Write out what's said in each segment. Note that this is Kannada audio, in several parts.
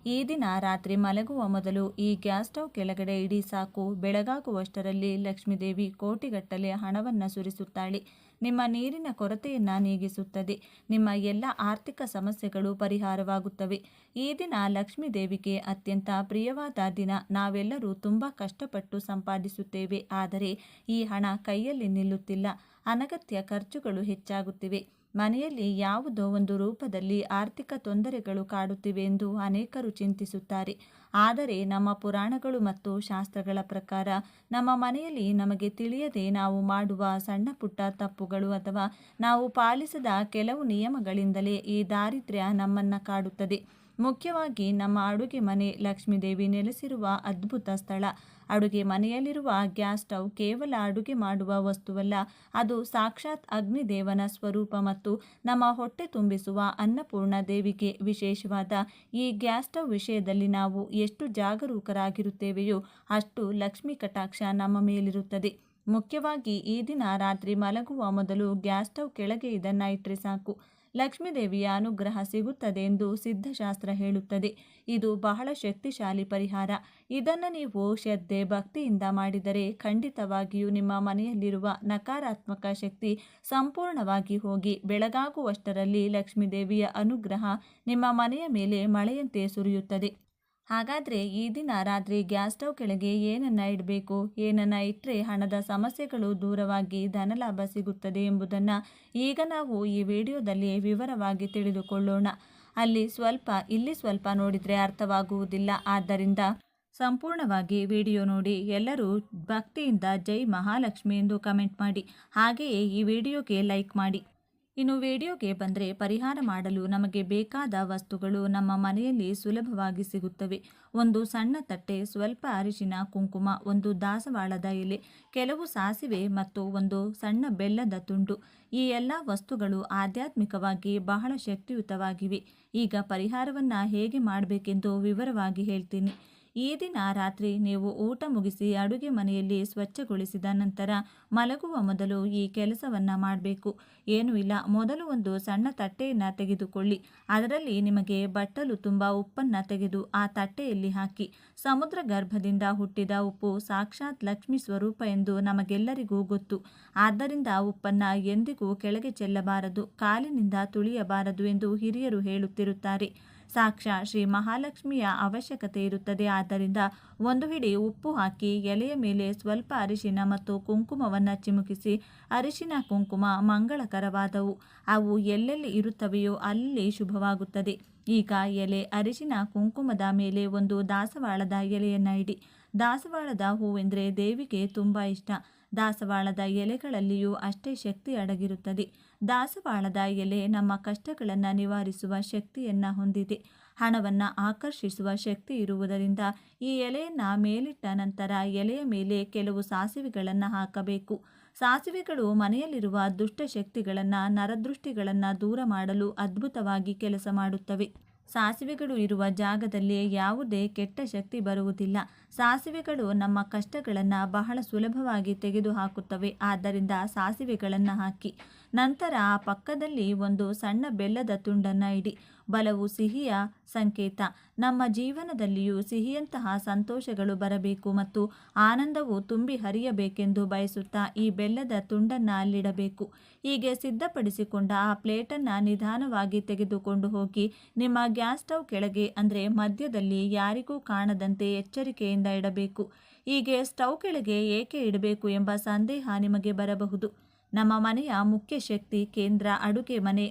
ಈ ದಿನ ರಾತ್ರಿ ಮಲಗುವ ಮೊದಲು ಈ ಗ್ಯಾಸ್ ಸ್ಟವ್ ಕೆಳಗಡೆ ಇಡಿ ಸಾಕು. ಬೆಳಗಾಗುವಷ್ಟರಲ್ಲಿ ಲಕ್ಷ್ಮೀದೇವಿ ಕೋಟಿಗಟ್ಟಲೆ ಹಣವನ್ನು ಸುರಿಸುತ್ತಾಳೆ. ನಿಮ್ಮ ನೀರಿನ ಕೊರತೆಯನ್ನು ನೀಗಿಸುತ್ತದೆ. ನಿಮ್ಮ ಎಲ್ಲ ಆರ್ಥಿಕ ಸಮಸ್ಯೆಗಳು ಪರಿಹಾರವಾಗುತ್ತವೆ. ಈ ದಿನ ಲಕ್ಷ್ಮೀದೇವಿಗೆ ಅತ್ಯಂತ ಪ್ರಿಯವಾದ ದಿನ. ನಾವೆಲ್ಲರೂ ತುಂಬ ಕಷ್ಟಪಟ್ಟು ಸಂಪಾದಿಸುತ್ತೇವೆ, ಆದರೆ ಈ ಹಣ ಕೈಯಲ್ಲಿ ನಿಲ್ಲುತ್ತಿಲ್ಲ. ಅನಗತ್ಯ ಖರ್ಚುಗಳು ಹೆಚ್ಚಾಗುತ್ತಿವೆ. ಮನೆಯಲ್ಲಿ ಯಾವುದೋ ಒಂದು ರೂಪದಲ್ಲಿ ಆರ್ಥಿಕ ತೊಂದರೆಗಳು ಕಾಡುತ್ತಿವೆ ಎಂದು ಅನೇಕರು ಚಿಂತಿಸುತ್ತಾರೆ. ಆದರೆ ನಮ್ಮ ಪುರಾಣಗಳು ಮತ್ತು ಶಾಸ್ತ್ರಗಳ ಪ್ರಕಾರ ನಮ್ಮ ಮನೆಯಲ್ಲಿ ನಮಗೆ ತಿಳಿಯದೆ ನಾವು ಮಾಡುವ ಸಣ್ಣ ಪುಟ್ಟ ತಪ್ಪುಗಳು ಅಥವಾ ನಾವು ಪಾಲಿಸದ ಕೆಲವು ನಿಯಮಗಳಿಂದಲೇ ಈ ದಾರಿದ್ರ್ಯ ನಮ್ಮನ್ನು ಕಾಡುತ್ತದೆ. ಮುಖ್ಯವಾಗಿ ನಮ್ಮ ಅಡುಗೆ ಮನೆ ಲಕ್ಷ್ಮೀದೇವಿ ನೆಲೆಸಿರುವ ಅದ್ಭುತ ಸ್ಥಳ. ಅಡುಗೆ ಮನೆಯಲ್ಲಿರುವ ಗ್ಯಾಸ್ ಸ್ಟವ್ ಕೇವಲ ಅಡುಗೆ ಮಾಡುವ ವಸ್ತುವಲ್ಲ, ಅದು ಸಾಕ್ಷಾತ್ ಅಗ್ನಿದೇವನ ಸ್ವರೂಪ ಮತ್ತು ನಮ್ಮ ಹೊಟ್ಟೆ ತುಂಬಿಸುವ ಅನ್ನಪೂರ್ಣ ದೇವಿಗೆ ವಿಶೇಷವಾದ ಈ ಗ್ಯಾಸ್ ಸ್ಟವ್ ವಿಷಯದಲ್ಲಿ ನಾವು ಎಷ್ಟು ಜಾಗರೂಕರಾಗಿರುತ್ತೇವೆಯೋ ಅಷ್ಟು ಲಕ್ಷ್ಮೀ ಕಟಾಕ್ಷ ನಮ್ಮ ಮೇಲಿರುತ್ತದೆ. ಮುಖ್ಯವಾಗಿ ಈ ದಿನ ರಾತ್ರಿ ಮಲಗುವ ಮೊದಲು ಗ್ಯಾಸ್ ಸ್ಟವ್ ಕೆಳಗೆ ಇದನ್ನು ಇಟ್ಟರೆ ಸಾಕು. ಲಕ್ಷ್ಮೀದೇವಿಯ ಅನುಗ್ರಹ ಸಿಗುತ್ತದೆ ಎಂದು ಸಿದ್ಧಶಾಸ್ತ್ರ ಹೇಳುತ್ತದೆ. ಇದು ಬಹಳ ಶಕ್ತಿಶಾಲಿ ಪರಿಹಾರ. ಇದನ್ನು ನೀವು ಶ್ರದ್ಧೆ ಭಕ್ತಿಯಿಂದ ಮಾಡಿದರೆ ಖಂಡಿತವಾಗಿಯೂ ನಿಮ್ಮ ಮನೆಯಲ್ಲಿರುವ ನಕಾರಾತ್ಮಕ ಶಕ್ತಿ ಸಂಪೂರ್ಣವಾಗಿ ಹೋಗಿ ಬೆಳಗಾಗುವಷ್ಟರಲ್ಲಿ ಲಕ್ಷ್ಮೀದೇವಿಯ ಅನುಗ್ರಹ ನಿಮ್ಮ ಮನೆಯ ಮೇಲೆ ಮಳೆಯಂತೆ ಸುರಿಯುತ್ತದೆ. ಹಾಗಾದರೆ ಈ ದಿನ ರಾತ್ರಿ ಗ್ಯಾಸ್ ಸ್ಟವ್ ಕೆಳಗೆ ಏನನ್ನು ಇಡಬೇಕು, ಏನನ್ನು ಇಟ್ಟರೆ ಹಣದ ಸಮಸ್ಯೆಗಳು ದೂರವಾಗಿ ಧನಲಾಭ ಸಿಗುತ್ತದೆ ಎಂಬುದನ್ನು ಈಗ ನಾವು ಈ ವಿಡಿಯೋದಲ್ಲಿ ವಿವರವಾಗಿ ತಿಳಿದುಕೊಳ್ಳೋಣ. ಅಲ್ಲಿ ಸ್ವಲ್ಪ ಇಲ್ಲಿ ಸ್ವಲ್ಪ ನೋಡಿದರೆ ಅರ್ಥವಾಗುವುದಿಲ್ಲ. ಆದ್ದರಿಂದ ಸಂಪೂರ್ಣವಾಗಿ ವಿಡಿಯೋ ನೋಡಿ. ಎಲ್ಲರೂ ಭಕ್ತಿಯಿಂದ ಜೈ ಮಹಾಲಕ್ಷ್ಮಿ ಎಂದು ಕಮೆಂಟ್ ಮಾಡಿ. ಹಾಗೆಯೇ ಈ ವಿಡಿಯೋಗೆ ಲೈಕ್ ಮಾಡಿ. ಇನ್ನು ವಿಡಿಯೋಗೆ ಬಂದರೆ, ಪರಿಹಾರ ಮಾಡಲು ನಮಗೆ ಬೇಕಾದ ವಸ್ತುಗಳು ನಮ್ಮ ಮನೆಯಲ್ಲಿ ಸುಲಭವಾಗಿ ಸಿಗುತ್ತವೆ. ಒಂದು ಸಣ್ಣ ತಟ್ಟೆ, ಸ್ವಲ್ಪ ಅರಿಶಿನ ಕುಂಕುಮ, ಒಂದು ದಾಸವಾಳದ ಎಲೆ, ಕೆಲವು ಸಾಸಿವೆ ಮತ್ತು ಒಂದು ಸಣ್ಣ ಬೆಲ್ಲದ ತುಂಡು. ಈ ಎಲ್ಲ ವಸ್ತುಗಳು ಆಧ್ಯಾತ್ಮಿಕವಾಗಿ ಬಹಳ ಶಕ್ತಿಯುತವಾಗಿವೆ. ಈಗ ಪರಿಹಾರವನ್ನು ಹೇಗೆ ಮಾಡಬೇಕೆಂದು ವಿವರವಾಗಿ ಹೇಳ್ತೀನಿ. ಈ ದಿನ ರಾತ್ರಿ ನೀವು ಊಟ ಮುಗಿಸಿ ಅಡುಗೆ ಮನೆಯಲ್ಲಿ ಸ್ವಚ್ಛಗೊಳಿಸಿದ ನಂತರ ಮಲಗುವ ಮೊದಲು ಈ ಕೆಲಸವನ್ನು ಮಾಡಬೇಕು. ಏನೂ ಇಲ್ಲ, ಮೊದಲು ಒಂದು ಸಣ್ಣ ತಟ್ಟೆಯನ್ನು ತೆಗೆದುಕೊಳ್ಳಿ. ಅದರಲ್ಲಿ ನಿಮಗೆ ಬಟ್ಟಲು ತುಂಬ ಉಪ್ಪನ್ನು ತೆಗೆದು ಆ ತಟ್ಟೆಯಲ್ಲಿ ಹಾಕಿ. ಸಮುದ್ರ ಗರ್ಭದಿಂದ ಹುಟ್ಟಿದ ಉಪ್ಪು ಸಾಕ್ಷಾತ್ ಲಕ್ಷ್ಮೀ ಸ್ವರೂಪ ಎಂದು ನಮಗೆಲ್ಲರಿಗೂ ಗೊತ್ತು. ಆದ್ದರಿಂದ ಉಪ್ಪನ್ನು ಎಂದಿಗೂ ಕೆಳಗೆ ಚೆಲ್ಲಬಾರದು, ಕಾಲಿನಿಂದ ತುಳಿಯಬಾರದು ಎಂದು ಹಿರಿಯರು ಹೇಳುತ್ತಿರುತ್ತಾರೆ. ಸಾಕ್ಷಾತ್ ಶ್ರೀ ಮಹಾಲಕ್ಷ್ಮಿಯ ಅವಶ್ಯಕತೆ ಇರುತ್ತದೆ. ಆದ್ದರಿಂದ ಒಂದು ಹಿಡಿ ಉಪ್ಪು ಹಾಕಿ ಎಲೆಯ ಮೇಲೆ ಸ್ವಲ್ಪ ಅರಿಶಿನ ಮತ್ತು ಕುಂಕುಮವನ್ನು ಚಿಮುಕಿಸಿ. ಅರಿಶಿನ ಕುಂಕುಮ ಮಂಗಳಕರವಾದವು, ಅವು ಎಲ್ಲೆಲ್ಲಿ ಇರುತ್ತವೆಯೋ ಅಲ್ಲಿ ಶುಭವಾಗುತ್ತದೆ. ಈಗ ಎಲೆ ಅರಿಶಿನ ಕುಂಕುಮದ ಮೇಲೆ ಒಂದು ದಾಸವಾಳದ ಎಲೆಯನ್ನು ಇಡಿ. ದಾಸವಾಳದ ಹೂವೆಂದರೆ ದೇವಿಗೆ ತುಂಬ ಇಷ್ಟ. ದಾಸವಾಳದ ಎಲೆಗಳಲ್ಲಿಯೂ ಅಷ್ಟೇ ಶಕ್ತಿ ಅಡಗಿರುತ್ತದೆ. ದಾಸವಾಳದ ಎಲೆ ನಮ್ಮ ಕಷ್ಟಗಳನ್ನು ನಿವಾರಿಸುವ ಶಕ್ತಿಯನ್ನು ಹೊಂದಿದೆ. ಹಣವನ್ನು ಆಕರ್ಷಿಸುವ ಶಕ್ತಿ ಇರುವುದರಿಂದ ಈ ಎಲೆಯನ್ನು ಮೇಲಿಟ್ಟ ನಂತರ ಎಲೆಯ ಮೇಲೆ ಕೆಲವು ಸಾಸಿವೆಗಳನ್ನು ಹಾಕಬೇಕು. ಸಾಸಿವೆಗಳು ಮನೆಯಲ್ಲಿರುವ ದುಷ್ಟ ಶಕ್ತಿಗಳನ್ನು, ನರದೃಷ್ಟಿಗಳನ್ನು ದೂರ ಮಾಡಲು ಅದ್ಭುತವಾಗಿ ಕೆಲಸ ಮಾಡುತ್ತವೆ. ಸಾಸಿವೆಗಳು ಇರುವ ಜಾಗದಲ್ಲಿ ಯಾವುದೇ ಕೆಟ್ಟ ಶಕ್ತಿ ಬರುವುದಿಲ್ಲ. ಸಾಸಿವೆಗಳು ನಮ್ಮ ಕಷ್ಟಗಳನ್ನು ಬಹಳ ಸುಲಭವಾಗಿ ತೆಗೆದುಹಾಕುತ್ತವೆ. ಆದ್ದರಿಂದ ಸಾಸಿವೆಗಳನ್ನು ಹಾಕಿ. ನಂತರ ಆ ಪಕ್ಕದಲ್ಲಿ ಒಂದು ಸಣ್ಣ ಬೆಲ್ಲದ ತುಂಡನ್ನು ಇಡಿ. ಬಲವು ಸಿಹಿಯ ಸಂಕೇತ. ನಮ್ಮ ಜೀವನದಲ್ಲಿಯೂ ಸಿಹಿಯಂತಹ ಸಂತೋಷಗಳು ಬರಬೇಕು ಮತ್ತು ಆನಂದವು ತುಂಬಿ ಹರಿಯಬೇಕೆಂದು ಬಯಸುತ್ತಾ ಈ ಬೆಲ್ಲದ ತುಂಡನ್ನು ಅಲ್ಲಿಡಬೇಕು. ಹೀಗೆ ಸಿದ್ಧಪಡಿಸಿಕೊಂಡ ಆ ಪ್ಲೇಟನ್ನು ನಿಧಾನವಾಗಿ ತೆಗೆದುಕೊಂಡು ಹೋಗಿ ನಿಮ್ಮ ಗ್ಯಾಸ್ ಸ್ಟವ್ ಕೆಳಗೆ, ಅಂದರೆ ಮಧ್ಯದಲ್ಲಿ, ಯಾರಿಗೂ ಕಾಣದಂತೆ ಎಚ್ಚರಿಕೆಯಿಂದ ಇಡಬೇಕು. ಹೀಗೆ ಸ್ಟವ್ ಕೆಳಗೆ ಏಕೆ ಇಡಬೇಕು ಎಂಬ ಸಂದೇಹ ನಿಮಗೆ ಬರಬಹುದು. ನಮ್ಮ ಮನೆಯ ಮುಖ್ಯ ಶಕ್ತಿ ಕೇಂದ್ರ ಅಡುಗೆ ಮನೆ.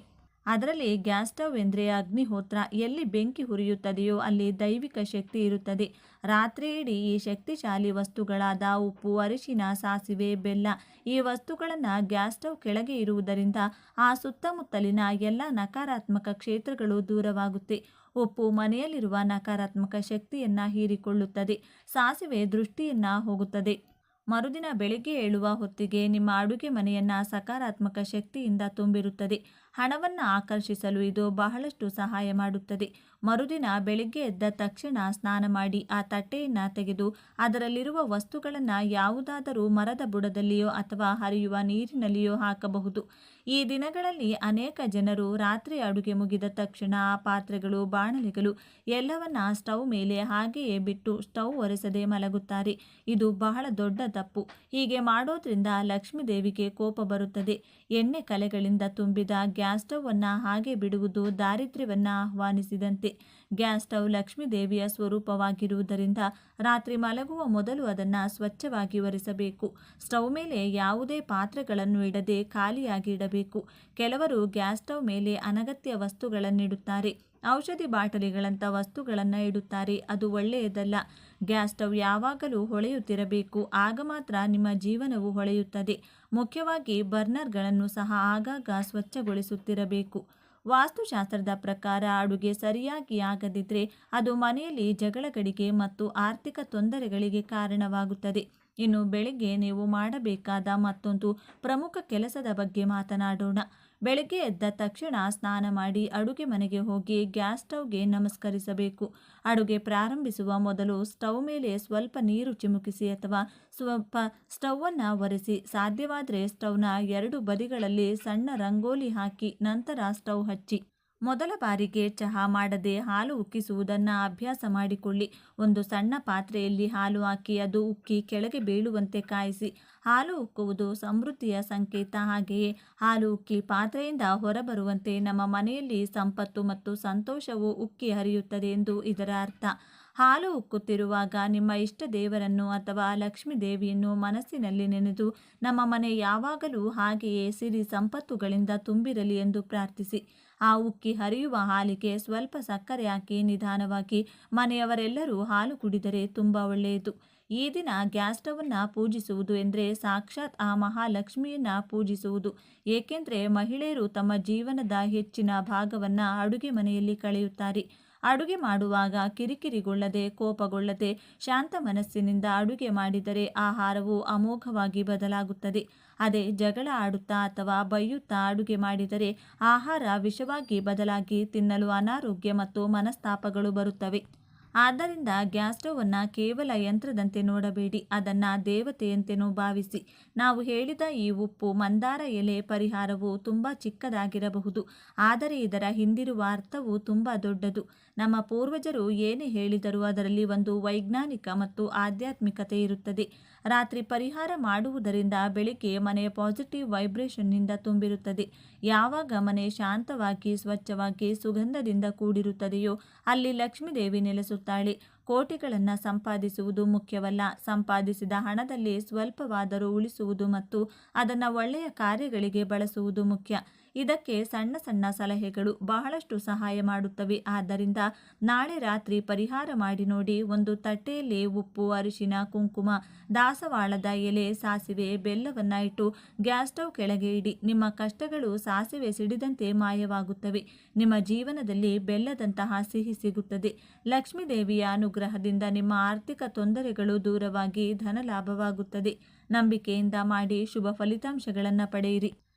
ಅದರಲ್ಲಿ ಗ್ಯಾಸ್ ಸ್ಟವ್ ಎಂದರೆ ಅಗ್ನಿಹೋತ್ರ. ಎಲ್ಲಿ ಬೆಂಕಿ ಹುರಿಯುತ್ತದೆಯೋ ಅಲ್ಲಿ ದೈವಿಕ ಶಕ್ತಿ ಇರುತ್ತದೆ. ರಾತ್ರಿ ಇಡೀ ಈ ಶಕ್ತಿಶಾಲಿ ವಸ್ತುಗಳಾದ ಉಪ್ಪು, ಅರಿಶಿನ, ಸಾಸಿವೆ, ಬೆಲ್ಲ ಈ ವಸ್ತುಗಳನ್ನು ಗ್ಯಾಸ್ ಸ್ಟವ್ ಕೆಳಗೆ ಇರುವುದರಿಂದ ಆ ಸುತ್ತಮುತ್ತಲಿನ ಎಲ್ಲ ನಕಾರಾತ್ಮಕ ಕ್ಷೇತ್ರಗಳು ದೂರವಾಗುತ್ತೆ. ಉಪ್ಪು ಮನೆಯಲ್ಲಿರುವ ನಕಾರಾತ್ಮಕ ಶಕ್ತಿಯನ್ನು ಹೀರಿಕೊಳ್ಳುತ್ತದೆ. ಸಾಸಿವೆ ದೃಷ್ಟಿಯನ್ನು ಹೋಗುತ್ತದೆ. ಮರುದಿನ ಬೆಳಿಗ್ಗೆ ಏಳುವ ಹೊತ್ತಿಗೆ ನಿಮ್ಮ ಅಡುಗೆ ಮನೆಯನ್ನು ಸಕಾರಾತ್ಮಕ ಶಕ್ತಿಯಿಂದ ತುಂಬಿರುತ್ತದೆ. ಹಣವನ್ನು ಆಕರ್ಷಿಸಲು ಇದು ಬಹಳಷ್ಟು ಸಹಾಯ ಮಾಡುತ್ತದೆ. ಮರುದಿನ ಬೆಳಿಗ್ಗೆ ಎದ್ದ ತಕ್ಷಣ ಸ್ನಾನ ಮಾಡಿ ಆ ತಟ್ಟೆಯನ್ನು ತೆಗೆದು ಅದರಲ್ಲಿರುವ ವಸ್ತುಗಳನ್ನು ಯಾವುದಾದರೂ ಮರದ ಬುಡದಲ್ಲಿಯೋ ಅಥವಾ ಹರಿಯುವ ನೀರಿನಲ್ಲಿಯೋ ಹಾಕಬಹುದು. ಈ ದಿನಗಳಲ್ಲಿ ಅನೇಕ ಜನರು ರಾತ್ರಿ ಅಡುಗೆ ಮುಗಿದ ತಕ್ಷಣ ಆ ಪಾತ್ರೆಗಳು, ಬಾಣಲೆಗಳು ಎಲ್ಲವನ್ನ ಸ್ಟವ್ ಮೇಲೆ ಹಾಗೆಯೇ ಬಿಟ್ಟು ಸ್ಟವ್ ಒರೆಸದೆ ಮಲಗುತ್ತಾರೆ. ಇದು ಬಹಳ ದೊಡ್ಡ ತಪ್ಪು. ಹೀಗೆ ಮಾಡೋದ್ರಿಂದ ಲಕ್ಷ್ಮೀ ದೇವಿಗೆ ಕೋಪ ಬರುತ್ತದೆ. ಎಣ್ಣೆ ಕಲೆಗಳಿಂದ ತುಂಬಿದ ಗ್ಯಾಸ್ ಸ್ಟವ್ ಅನ್ನ ಹಾಗೆ ಬಿಡುವುದು ದಾರಿದ್ರ್ಯವನ್ನ ಆಹ್ವಾನಿಸಿದಂತೆ. ಗ್ಯಾಸ್ ಸ್ಟವ್ ಲಕ್ಷ್ಮೀ ದೇವಿಯ ಸ್ವರೂಪವಾಗಿರುವುದರಿಂದ ರಾತ್ರಿ ಮಲಗುವ ಮೊದಲು ಅದನ್ನು ಸ್ವಚ್ಛವಾಗಿ ಒರೆಸಬೇಕು. ಸ್ಟವ್ ಮೇಲೆ ಯಾವುದೇ ಪಾತ್ರೆಗಳನ್ನು ಇಡದೆ ಖಾಲಿಯಾಗಿ ಇಡಬೇಕು. ಕೆಲವರು ಗ್ಯಾಸ್ ಸ್ಟವ್ ಮೇಲೆ ಅನಗತ್ಯ ವಸ್ತುಗಳನ್ನಿಡುತ್ತಾರೆ. ಔಷಧಿ ಬಾಟಲಿಗಳಂಥ ವಸ್ತುಗಳನ್ನು ಇಡುತ್ತಾರೆ. ಅದು ಒಳ್ಳೆಯದಲ್ಲ. ಗ್ಯಾಸ್ ಸ್ಟವ್ ಯಾವಾಗಲೂ ಹೊಳೆಯುತ್ತಿರಬೇಕು. ಆಗ ಮಾತ್ರ ನಿಮ್ಮ ಜೀವನವು ಹೊಳೆಯುತ್ತದೆ. ಮುಖ್ಯವಾಗಿ ಬರ್ನರ್ಗಳನ್ನು ಸಹ ಆಗಾಗ ಸ್ವಚ್ಛಗೊಳಿಸುತ್ತಿರಬೇಕು. ವಾಸ್ತುಶಾಸ್ತ್ರದ ಪ್ರಕಾರ ಅಡುಗೆ ಸರಿಯಾಗಿ ಆಗದಿದ್ದರೆ ಅದು ಮನೆಯಲ್ಲಿ ಜಗಳಗಳಿಗೆ ಮತ್ತು ಆರ್ಥಿಕ ತೊಂದರೆಗಳಿಗೆ ಕಾರಣವಾಗುತ್ತದೆ. ಇನ್ನು ಬೆಳಿಗ್ಗೆ ನೀವು ಮಾಡಬೇಕಾದ ಮತ್ತೊಂದು ಪ್ರಮುಖ ಕೆಲಸದ ಬಗ್ಗೆ ಮಾತನಾಡೋಣ. ಬೆಳಗ್ಗೆ ಎದ್ದ ತಕ್ಷಣ ಸ್ನಾನ ಮಾಡಿ ಅಡುಗೆ ಮನೆಗೆ ಹೋಗಿ ಗ್ಯಾಸ್ ಸ್ಟವ್ಗೆ ನಮಸ್ಕರಿಸಬೇಕು. ಅಡುಗೆ ಪ್ರಾರಂಭಿಸುವ ಮೊದಲು ಸ್ಟವ್ ಮೇಲೆ ಸ್ವಲ್ಪ ನೀರು ಚಿಮುಕಿಸಿ ಅಥವಾ ಸ್ವಲ್ಪ ಸ್ಟವ್ವನ್ನು ಒರೆಸಿ. ಸಾಧ್ಯವಾದರೆ ಸ್ಟವ್ನ 2 ಬದಿಗಳಲ್ಲಿ ಸಣ್ಣ ರಂಗೋಲಿ ಹಾಕಿ ನಂತರ ಸ್ಟವ್ ಹಚ್ಚಿ. ಮೊದಲ ಬಾರಿಗೆ ಚಹಾ ಮಾಡದೆ ಹಾಲು ಉಕ್ಕಿಸುವುದನ್ನು ಅಭ್ಯಾಸ ಮಾಡಿಕೊಳ್ಳಿ. ಒಂದು ಸಣ್ಣ ಪಾತ್ರೆಯಲ್ಲಿ ಹಾಲು ಹಾಕಿ ಅದು ಉಕ್ಕಿ ಕೆಳಗೆ ಬೀಳುವಂತೆ ಕಾಯಿಸಿ. ಹಾಲು ಉಕ್ಕುವುದು ಸಮೃದ್ಧಿಯ ಸಂಕೇತ. ಹಾಗೆಯೇ ಹಾಲು ಉಕ್ಕಿ ಪಾತ್ರೆಯಿಂದ ಹೊರಬರುವಂತೆ ನಮ್ಮ ಮನೆಯಲ್ಲಿ ಸಂಪತ್ತು ಮತ್ತು ಸಂತೋಷವು ಉಕ್ಕಿ ಹರಿಯುತ್ತದೆ ಎಂದು ಇದರ ಅರ್ಥ. ಹಾಲು ಉಕ್ಕುತ್ತಿರುವಾಗ ನಿಮ್ಮ ಇಷ್ಟ ದೇವರನ್ನು ಅಥವಾ ಲಕ್ಷ್ಮೀ ದೇವಿಯನ್ನು ಮನಸ್ಸಿನಲ್ಲಿ ನೆನೆದು ನಮ್ಮ ಮನೆ ಯಾವಾಗಲೂ ಹಾಗೆಯೇ ಸಿರಿ ಸಂಪತ್ತುಗಳಿಂದ ತುಂಬಿರಲಿ ಎಂದು ಪ್ರಾರ್ಥಿಸಿ. ಆ ಉಕ್ಕಿ ಹರಿಯುವ ಹಾಲಿಗೆ ಸ್ವಲ್ಪ ಸಕ್ಕರೆ ಹಾಕಿ ನಿಧಾನವಾಗಿ ಮನೆಯವರೆಲ್ಲರೂ ಹಾಲು ಕುಡಿದರೆ ತುಂಬ ಒಳ್ಳೆಯದು. ಈ ದಿನ ಗ್ಯಾಸ್ ಸ್ಟವನ್ನು ಪೂಜಿಸುವುದು ಎಂದರೆ ಸಾಕ್ಷಾತ್ ಆ ಮಹಾಲಕ್ಷ್ಮಿಯನ್ನು ಪೂಜಿಸುವುದು. ಏಕೆಂದರೆ ಮಹಿಳೆಯರು ತಮ್ಮ ಜೀವನದ ಹೆಚ್ಚಿನ ಭಾಗವನ್ನು ಅಡುಗೆ ಮನೆಯಲ್ಲಿ ಕಳೆಯುತ್ತಾರೆ. ಅಡುಗೆ ಮಾಡುವಾಗ ಕಿರಿಕಿರಿಗೊಳ್ಳದೆ, ಕೋಪಗೊಳ್ಳದೆ, ಶಾಂತ ಮನಸ್ಸಿನಿಂದ ಅಡುಗೆ ಮಾಡಿದರೆ ಆಹಾರವು ಅಮೋಘವಾಗಿ ಬದಲಾಗುತ್ತದೆ. ಅದೇ ಜಗಳ ಆಡುತ್ತಾ ಅಥವಾ ಬೈಯುತ್ತಾ ಅಡುಗೆ ಮಾಡಿದರೆ ಆಹಾರ ವಿಷವಾಗಿ ಬದಲಾಗಿ ತಿನ್ನಲು ಅನಾರೋಗ್ಯ ಮತ್ತು ಮನಸ್ತಾಪಗಳು ಬರುತ್ತವೆ. ಆದ್ದರಿಂದ ಗ್ಯಾಸ್ ಸ್ಟವನ್ನು ಕೇವಲ ಯಂತ್ರದಂತೆ ನೋಡಬೇಡಿ, ಅದನ್ನು ದೇವತೆಯಂತೆಯೂ ಭಾವಿಸಿ. ನಾವು ಹೇಳಿದ ಈ ಉಪ್ಪು, ಮಂದಾರ ಎಲೆ ಪರಿಹಾರವು ತುಂಬ ಚಿಕ್ಕದಾಗಿರಬಹುದು, ಆದರೆ ಇದರ ಹಿಂದಿರುವ ಅರ್ಥವು ತುಂಬ ದೊಡ್ಡದು. ನಮ್ಮ ಪೂರ್ವಜರು ಏನೇ ಹೇಳಿದರೂ ಅದರಲ್ಲಿ ಒಂದು ವೈಜ್ಞಾನಿಕ ಮತ್ತು ಆಧ್ಯಾತ್ಮಿಕತೆ ಇರುತ್ತದೆ. ರಾತ್ರಿ ಪರಿಹಾರ ಮಾಡುವುದರಿಂದ ಬೆಳಿಗ್ಗೆ ಮನೆಯ ಪಾಸಿಟಿವ್ ವೈಬ್ರೇಷನ್ನಿಂದ ತುಂಬಿರುತ್ತದೆ. ಯಾವಾಗ ಮನೆ ಶಾಂತವಾಗಿ, ಸ್ವಚ್ಛವಾಗಿ, ಸುಗಂಧದಿಂದ ಕೂಡಿರುತ್ತದೆಯೋ ಅಲ್ಲಿ ಲಕ್ಷ್ಮೀ ದೇವಿ ನೆಲೆಸುತ್ತಾಳೆ. ಕೋಟಿಗಳನ್ನು ಸಂಪಾದಿಸುವುದು ಮುಖ್ಯವಲ್ಲ, ಸಂಪಾದಿಸಿದ ಹಣದಲ್ಲಿ ಸ್ವಲ್ಪವಾದರೂ ಉಳಿಸುವುದು ಮತ್ತು ಅದನ್ನು ಒಳ್ಳೆಯ ಕಾರ್ಯಗಳಿಗೆ ಬಳಸುವುದು ಮುಖ್ಯ. ಇದಕ್ಕೆ ಸಣ್ಣ ಸಣ್ಣ ಸಲಹೆಗಳು ಬಹಳಷ್ಟು ಸಹಾಯ ಮಾಡುತ್ತವೆ. ಆದ್ದರಿಂದ ನಾಳೆ ರಾತ್ರಿ ಪರಿಹಾರ ಮಾಡಿ ನೋಡಿ. ಒಂದು ತಟ್ಟೆಯಲ್ಲಿ ಉಪ್ಪು, ಅರಿಶಿನ, ಕುಂಕುಮ, ದಾಸವಾಳದ ಎಲೆ, ಸಾಸಿವೆ, ಬೆಲ್ಲವನ್ನು ಇಟ್ಟು ಗ್ಯಾಸ್ ಸ್ಟವ್ ಕೆಳಗೆ ಇಡಿ. ನಿಮ್ಮ ಕಷ್ಟಗಳು ಸಾಸಿವೆ ಸಿಡಿದಂತೆ ಮಾಯವಾಗುತ್ತವೆ. ನಿಮ್ಮ ಜೀವನದಲ್ಲಿ ಬೆಲ್ಲದಂತಹ ಸಿಹಿ ಸಿಗುತ್ತದೆ. ಲಕ್ಷ್ಮೀ ದೇವಿಯ ಅನುಗ್ರಹದಿಂದ ನಿಮ್ಮ ಆರ್ಥಿಕ ತೊಂದರೆಗಳು ದೂರವಾಗಿ ಧನಲಾಭವಾಗುತ್ತದೆ. ನಂಬಿಕೆಯಿಂದ ಮಾಡಿ, ಶುಭ ಫಲಿತಾಂಶಗಳನ್ನು ಪಡೆಯಿರಿ.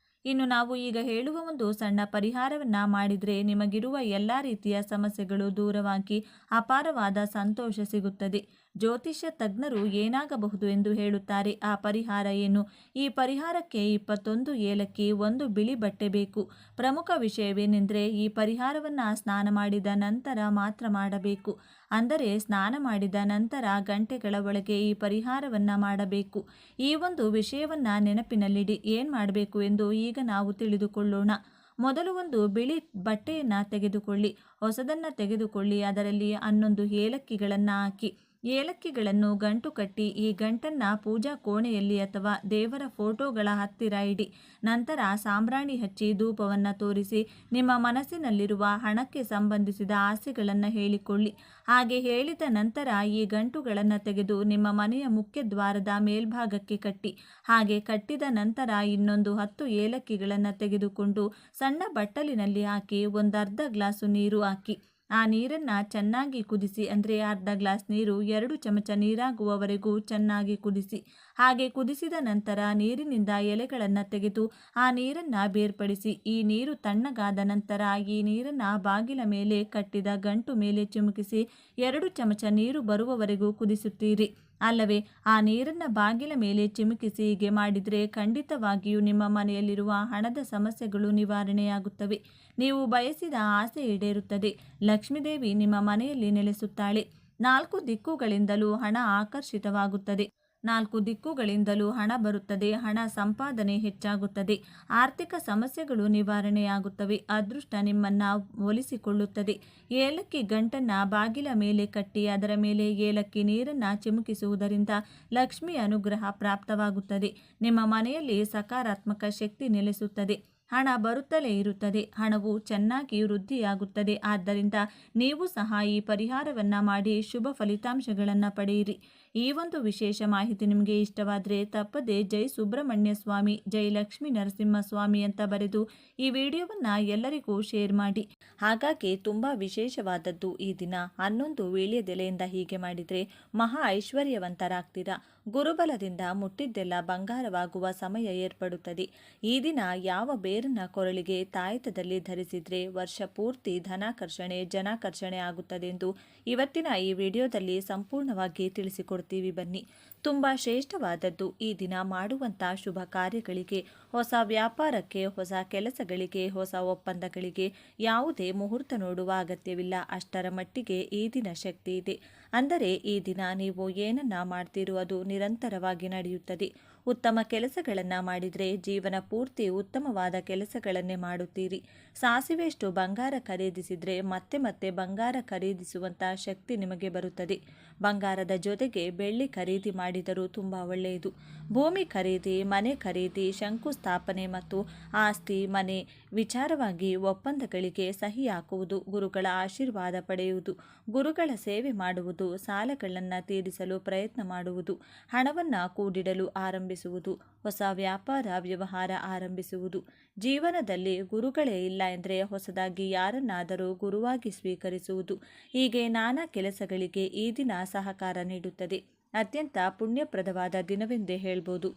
ಇನ್ನು ನಾವು ಈಗ ಹೇಳುವ ಒಂದು ಸಣ್ಣ ಪರಿಹಾರವನ್ನು ಮಾಡಿದರೆ ನಿಮಗಿರುವ ಎಲ್ಲ ರೀತಿಯ ಸಮಸ್ಯೆಗಳು ದೂರವಾಗಿ ಅಪಾರವಾದ ಸಂತೋಷ ಸಿಗುತ್ತದೆ. ಜ್ಯೋತಿಷ್ಯ ತಜ್ಞರು ಏನಾಗಬಹುದು ಎಂದು ಹೇಳುತ್ತಾರೆ. ಆ ಪರಿಹಾರ ಏನು? ಈ ಪರಿಹಾರಕ್ಕೆ 21 ಏಲಕ್ಕಿ, 1 ಬಿಳಿ ಬಟ್ಟೆ ಬೇಕು. ಪ್ರಮುಖ ವಿಷಯವೇನೆಂದರೆ ಈ ಪರಿಹಾರವನ್ನು ಸ್ನಾನ ಮಾಡಿದ ನಂತರ ಮಾತ್ರ ಮಾಡಬೇಕು. ಅಂದರೆ ಸ್ನಾನ ಮಾಡಿದ ನಂತರ ಗಂಟೆಗಳ ಒಳಗೆ ಈ ಪರಿಹಾರವನ್ನು ಮಾಡಬೇಕು. ಈ ಒಂದು ವಿಷಯವನ್ನು ನೆನಪಿನಲ್ಲಿಡಿ. ಏನು ಮಾಡಬೇಕು ಎಂದು ಈಗ ನಾವು ತಿಳಿದುಕೊಳ್ಳೋಣ. ಮೊದಲು ಒಂದು ಬಿಳಿ ಬಟ್ಟೆಯನ್ನು ತೆಗೆದುಕೊಳ್ಳಿ. ಹೊಸದನ್ನು ತೆಗೆದುಕೊಳ್ಳಿ. ಅದರಲ್ಲಿ 11 ಏಲಕ್ಕಿಗಳನ್ನು ಹಾಕಿ. ಏಲಕ್ಕಿಗಳನ್ನು ಗಂಟು ಕಟ್ಟಿ ಈ ಗಂಟನ್ನು ಪೂಜಾ ಕೋಣೆಯಲ್ಲಿ ಅಥವಾ ದೇವರ ಫೋಟೋಗಳ ಹತ್ತಿರ ಇಡಿ. ನಂತರ ಸಾಂಬ್ರಾಣಿ ಹಚ್ಚಿ ಧೂಪವನ್ನು ತೋರಿಸಿ ನಿಮ್ಮ ಮನಸ್ಸಿನಲ್ಲಿರುವ ಹಣಕ್ಕೆ ಸಂಬಂಧಿಸಿದ ಆಸೆಗಳನ್ನು ಹೇಳಿಕೊಳ್ಳಿ. ಹಾಗೆ ಹೇಳಿದ ನಂತರ ಈ ಗಂಟುಗಳನ್ನು ತೆಗೆದು ನಿಮ್ಮ ಮನೆಯ ಮುಖ್ಯ ದ್ವಾರದ ಮೇಲ್ಭಾಗಕ್ಕೆ ಕಟ್ಟಿ. ಹಾಗೆ ಕಟ್ಟಿದ ನಂತರ ಇನ್ನೊಂದು 10 ಏಲಕ್ಕಿಗಳನ್ನು ತೆಗೆದುಕೊಂಡು ಸಣ್ಣ ಬಟ್ಟಲಿನಲ್ಲಿ ಹಾಕಿ 1/2 ಗ್ಲಾಸು ನೀರು ಹಾಕಿ. ಆ ನೀರನ್ನು ಚೆನ್ನಾಗಿ ಕುದಿಸಿ, ಅಂದರೆ ಅರ್ಧ ಗ್ಲಾಸ್ ನೀರು 2 ಚಮಚ ನೀರಾಗುವವರೆಗೂ ಚೆನ್ನಾಗಿ ಕುದಿಸಿ. ಹಾಗೆ ಕುದಿಸಿದ ನಂತರ ನೀರಿನಿಂದ ಎಲೆಗಳನ್ನು ತೆಗೆದು ಆ ನೀರನ್ನು ಬೇರ್ಪಡಿಸಿ. ಈ ನೀರು ತಣ್ಣಗಾದ ನಂತರ ಈ ನೀರನ್ನು ಬಾಗಿಲ ಮೇಲೆ ಕಟ್ಟಿದ ಗಂಟು ಮೇಲೆ ಚಿಮುಕಿಸಿ 2 ಚಮಚ ನೀರು ಬರುವವರೆಗೂ ಕುದಿಸುತ್ತೀರಿ ಅಲ್ಲವೇ? ಆ ನೀರನ್ನು ಬಾಗಿಲ ಮೇಲೆ ಚಿಮುಕಿಸಿ ಹೀಗೆ ಮಾಡಿದರೆ ಖಂಡಿತವಾಗಿಯೂ ನಿಮ್ಮ ಮನೆಯಲ್ಲಿರುವ ಹಣದ ಸಮಸ್ಯೆಗಳು ನಿವಾರಣೆಯಾಗುತ್ತವೆ. ನೀವು ಬಯಸಿದ ಆಸೆ ಈಡೇರುತ್ತದೆ. ಲಕ್ಷ್ಮೀದೇವಿ ನಿಮ್ಮ ಮನೆಯಲ್ಲಿ ನೆಲೆಸುತ್ತಾಳೆ. 4 ದಿಕ್ಕುಗಳಿಂದಲೂ ಹಣ ಆಕರ್ಷಿತವಾಗುತ್ತದೆ. 4 ದಿಕ್ಕುಗಳಿಂದಲೂ ಹಣ ಬರುತ್ತದೆ. ಹಣ ಸಂಪಾದನೆ ಹೆಚ್ಚಾಗುತ್ತದೆ. ಆರ್ಥಿಕ ಸಮಸ್ಯೆಗಳು ನಿವಾರಣೆಯಾಗುತ್ತವೆ. ಅದೃಷ್ಟ ನಿಮ್ಮನ್ನು ಒಲಿಸಿಕೊಳ್ಳುತ್ತದೆ. ಏಲಕ್ಕಿ ಗಂಟನ್ನು ಬಾಗಿಲ ಮೇಲೆ ಕಟ್ಟಿ ಅದರ ಮೇಲೆ ಏಲಕ್ಕಿ ನೀರನ್ನು ಚಿಮುಕಿಸುವುದರಿಂದ ಲಕ್ಷ್ಮಿ ಅನುಗ್ರಹ ಪ್ರಾಪ್ತವಾಗುತ್ತದೆ. ನಿಮ್ಮ ಮನೆಯಲ್ಲಿ ಸಕಾರಾತ್ಮಕ ಶಕ್ತಿ ನೆಲೆಸುತ್ತದೆ. ಹಣ ಬರುತ್ತಲೇ ಇರುತ್ತದೆ. ಹಣವು ಚೆನ್ನಾಗಿ ವೃದ್ಧಿಯಾಗುತ್ತದೆ. ಆದ್ದರಿಂದ ನೀವು ಸಹ ಈ ಪರಿಹಾರವನ್ನು ಮಾಡಿ ಶುಭ ಫಲಿತಾಂಶಗಳನ್ನು ಪಡೆಯಿರಿ. ಈ ಒಂದು ವಿಶೇಷ ಮಾಹಿತಿ ನಿಮಗೆ ಇಷ್ಟವಾದರೆ ತಪ್ಪದೆ ಜೈ ಸುಬ್ರಹ್ಮಣ್ಯ ಸ್ವಾಮಿ, ಜೈ ಲಕ್ಷ್ಮೀ ನರಸಿಂಹಸ್ವಾಮಿ ಅಂತ ಬರೆದು ಈ ವಿಡಿಯೋವನ್ನು ಎಲ್ಲರಿಗೂ ಶೇರ್ ಮಾಡಿ. ಹಾಗಾಗಿ ತುಂಬ ವಿಶೇಷವಾದದ್ದು ಈ ದಿನ 11 ವೀಳ್ಯದೆಲೆಯಿಂದ ಹೀಗೆ ಮಾಡಿದರೆ ಮಹಾ ಐಶ್ವರ್ಯವಂತರಾಗ್ತೀರಾ. ಗುರುಬಲದಿಂದ ಮುಟ್ಟಿದ್ದೆಲ್ಲ ಬಂಗಾರವಾಗುವ ಸಮಯ ಏರ್ಪಡುತ್ತದೆ. ಈ ದಿನ ಯಾವ ಬೇರನ್ನ ಕೊರಳಿಗೆ ತಾಯತದಲ್ಲಿ ಧರಿಸಿದರೆ ವರ್ಷ ಪೂರ್ತಿ ಧನಾಕರ್ಷಣೆ ಜನಾಕರ್ಷಣೆ ಆಗುತ್ತದೆ ಎಂದು ಇವತ್ತಿನ ಈ ವಿಡಿಯೋದಲ್ಲಿ ಸಂಪೂರ್ಣವಾಗಿ ತಿಳಿಸಿಕೊಡ್ತೀವಿ. ಬನ್ನಿ. ತುಂಬ ಶ್ರೇಷ್ಠವಾದದ್ದು ಈ ದಿನ ಮಾಡುವಂಥ ಶುಭ ಕಾರ್ಯಗಳಿಗೆ, ಹೊಸ ವ್ಯಾಪಾರಕ್ಕೆ, ಹೊಸ ಕೆಲಸಗಳಿಗೆ, ಹೊಸ ಒಪ್ಪಂದಗಳಿಗೆ ಯಾವುದೇ ಮುಹೂರ್ತ ನೋಡುವ ಅಗತ್ಯವಿಲ್ಲ. ಅಷ್ಟರ ಮಟ್ಟಿಗೆ ಈ ದಿನ ಶಕ್ತಿ ಇದೆ. ಅಂದರೆ ಈ ದಿನ ನೀವು ಏನನ್ನ ಮಾಡ್ತೀರೋ ಅದು ನಿರಂತರವಾಗಿ ನಡೆಯುತ್ತದೆ. ಉತ್ತಮ ಕೆಲಸಗಳನ್ನು ಮಾಡಿದರೆ ಜೀವನ ಪೂರ್ತಿ ಉತ್ತಮವಾದ ಕೆಲಸಗಳನ್ನೇ ಮಾಡುತ್ತೀರಿ. ಸಾಸಿವೆಯಷ್ಟು ಬಂಗಾರ ಖರೀದಿಸಿದರೆ ಮತ್ತೆ ಮತ್ತೆ ಬಂಗಾರ ಖರೀದಿಸುವಂಥ ಶಕ್ತಿ ನಿಮಗೆ ಬರುತ್ತದೆ. ಬಂಗಾರದ ಜೊತೆಗೆ ಬೆಳ್ಳಿ ಖರೀದಿ ಮಾಡಿದರೂ ತುಂಬ ಒಳ್ಳೆಯದು. ಭೂಮಿ ಖರೀದಿ, ಮನೆ ಖರೀದಿ, ಶಂಕುಸ್ಥಾಪನೆ ಮತ್ತು ಆಸ್ತಿ ಮನೆ ವಿಚಾರವಾಗಿ ಒಪ್ಪಂದಗಳಿಗೆ ಸಹಿ ಹಾಕುವುದು, ಗುರುಗಳ ಆಶೀರ್ವಾದ ಪಡೆಯುವುದು, ಗುರುಗಳ ಸೇವೆ ಮಾಡುವುದು, ಸಾಲಗಳನ್ನು ತೀರಿಸಲು ಪ್ರಯತ್ನ ಮಾಡುವುದು, ಹಣವನ್ನು ಕೂಡಿಡಲು ಆರಂಭಿಸುವುದು, ಹೊಸ ವ್ಯಾಪಾರ ವ್ಯವಹಾರ ಆರಂಭಿಸುವುದು. ಜೀವನದಲ್ಲಿ ಗುರುಗಳೇ ಇಲ್ಲ ಎಂದರೆ ಹೊಸದಾಗಿ ಯಾರನ್ನಾದರೂ ಗುರುವಾಗಿ ಸ್ವೀಕರಿಸುವುದು, ಹೀಗೆ ನಾನಾ ಕೆಲಸಗಳಿಗೆ ಈ ದಿನ ಸಹಕಾರ ನೀಡುತ್ತದೆ. ಅತ್ಯಂತ ಪುಣ್ಯಪ್ರದವಾದ ದಿನವೆಂದೇ ಹೇಳ್ಬೋದು.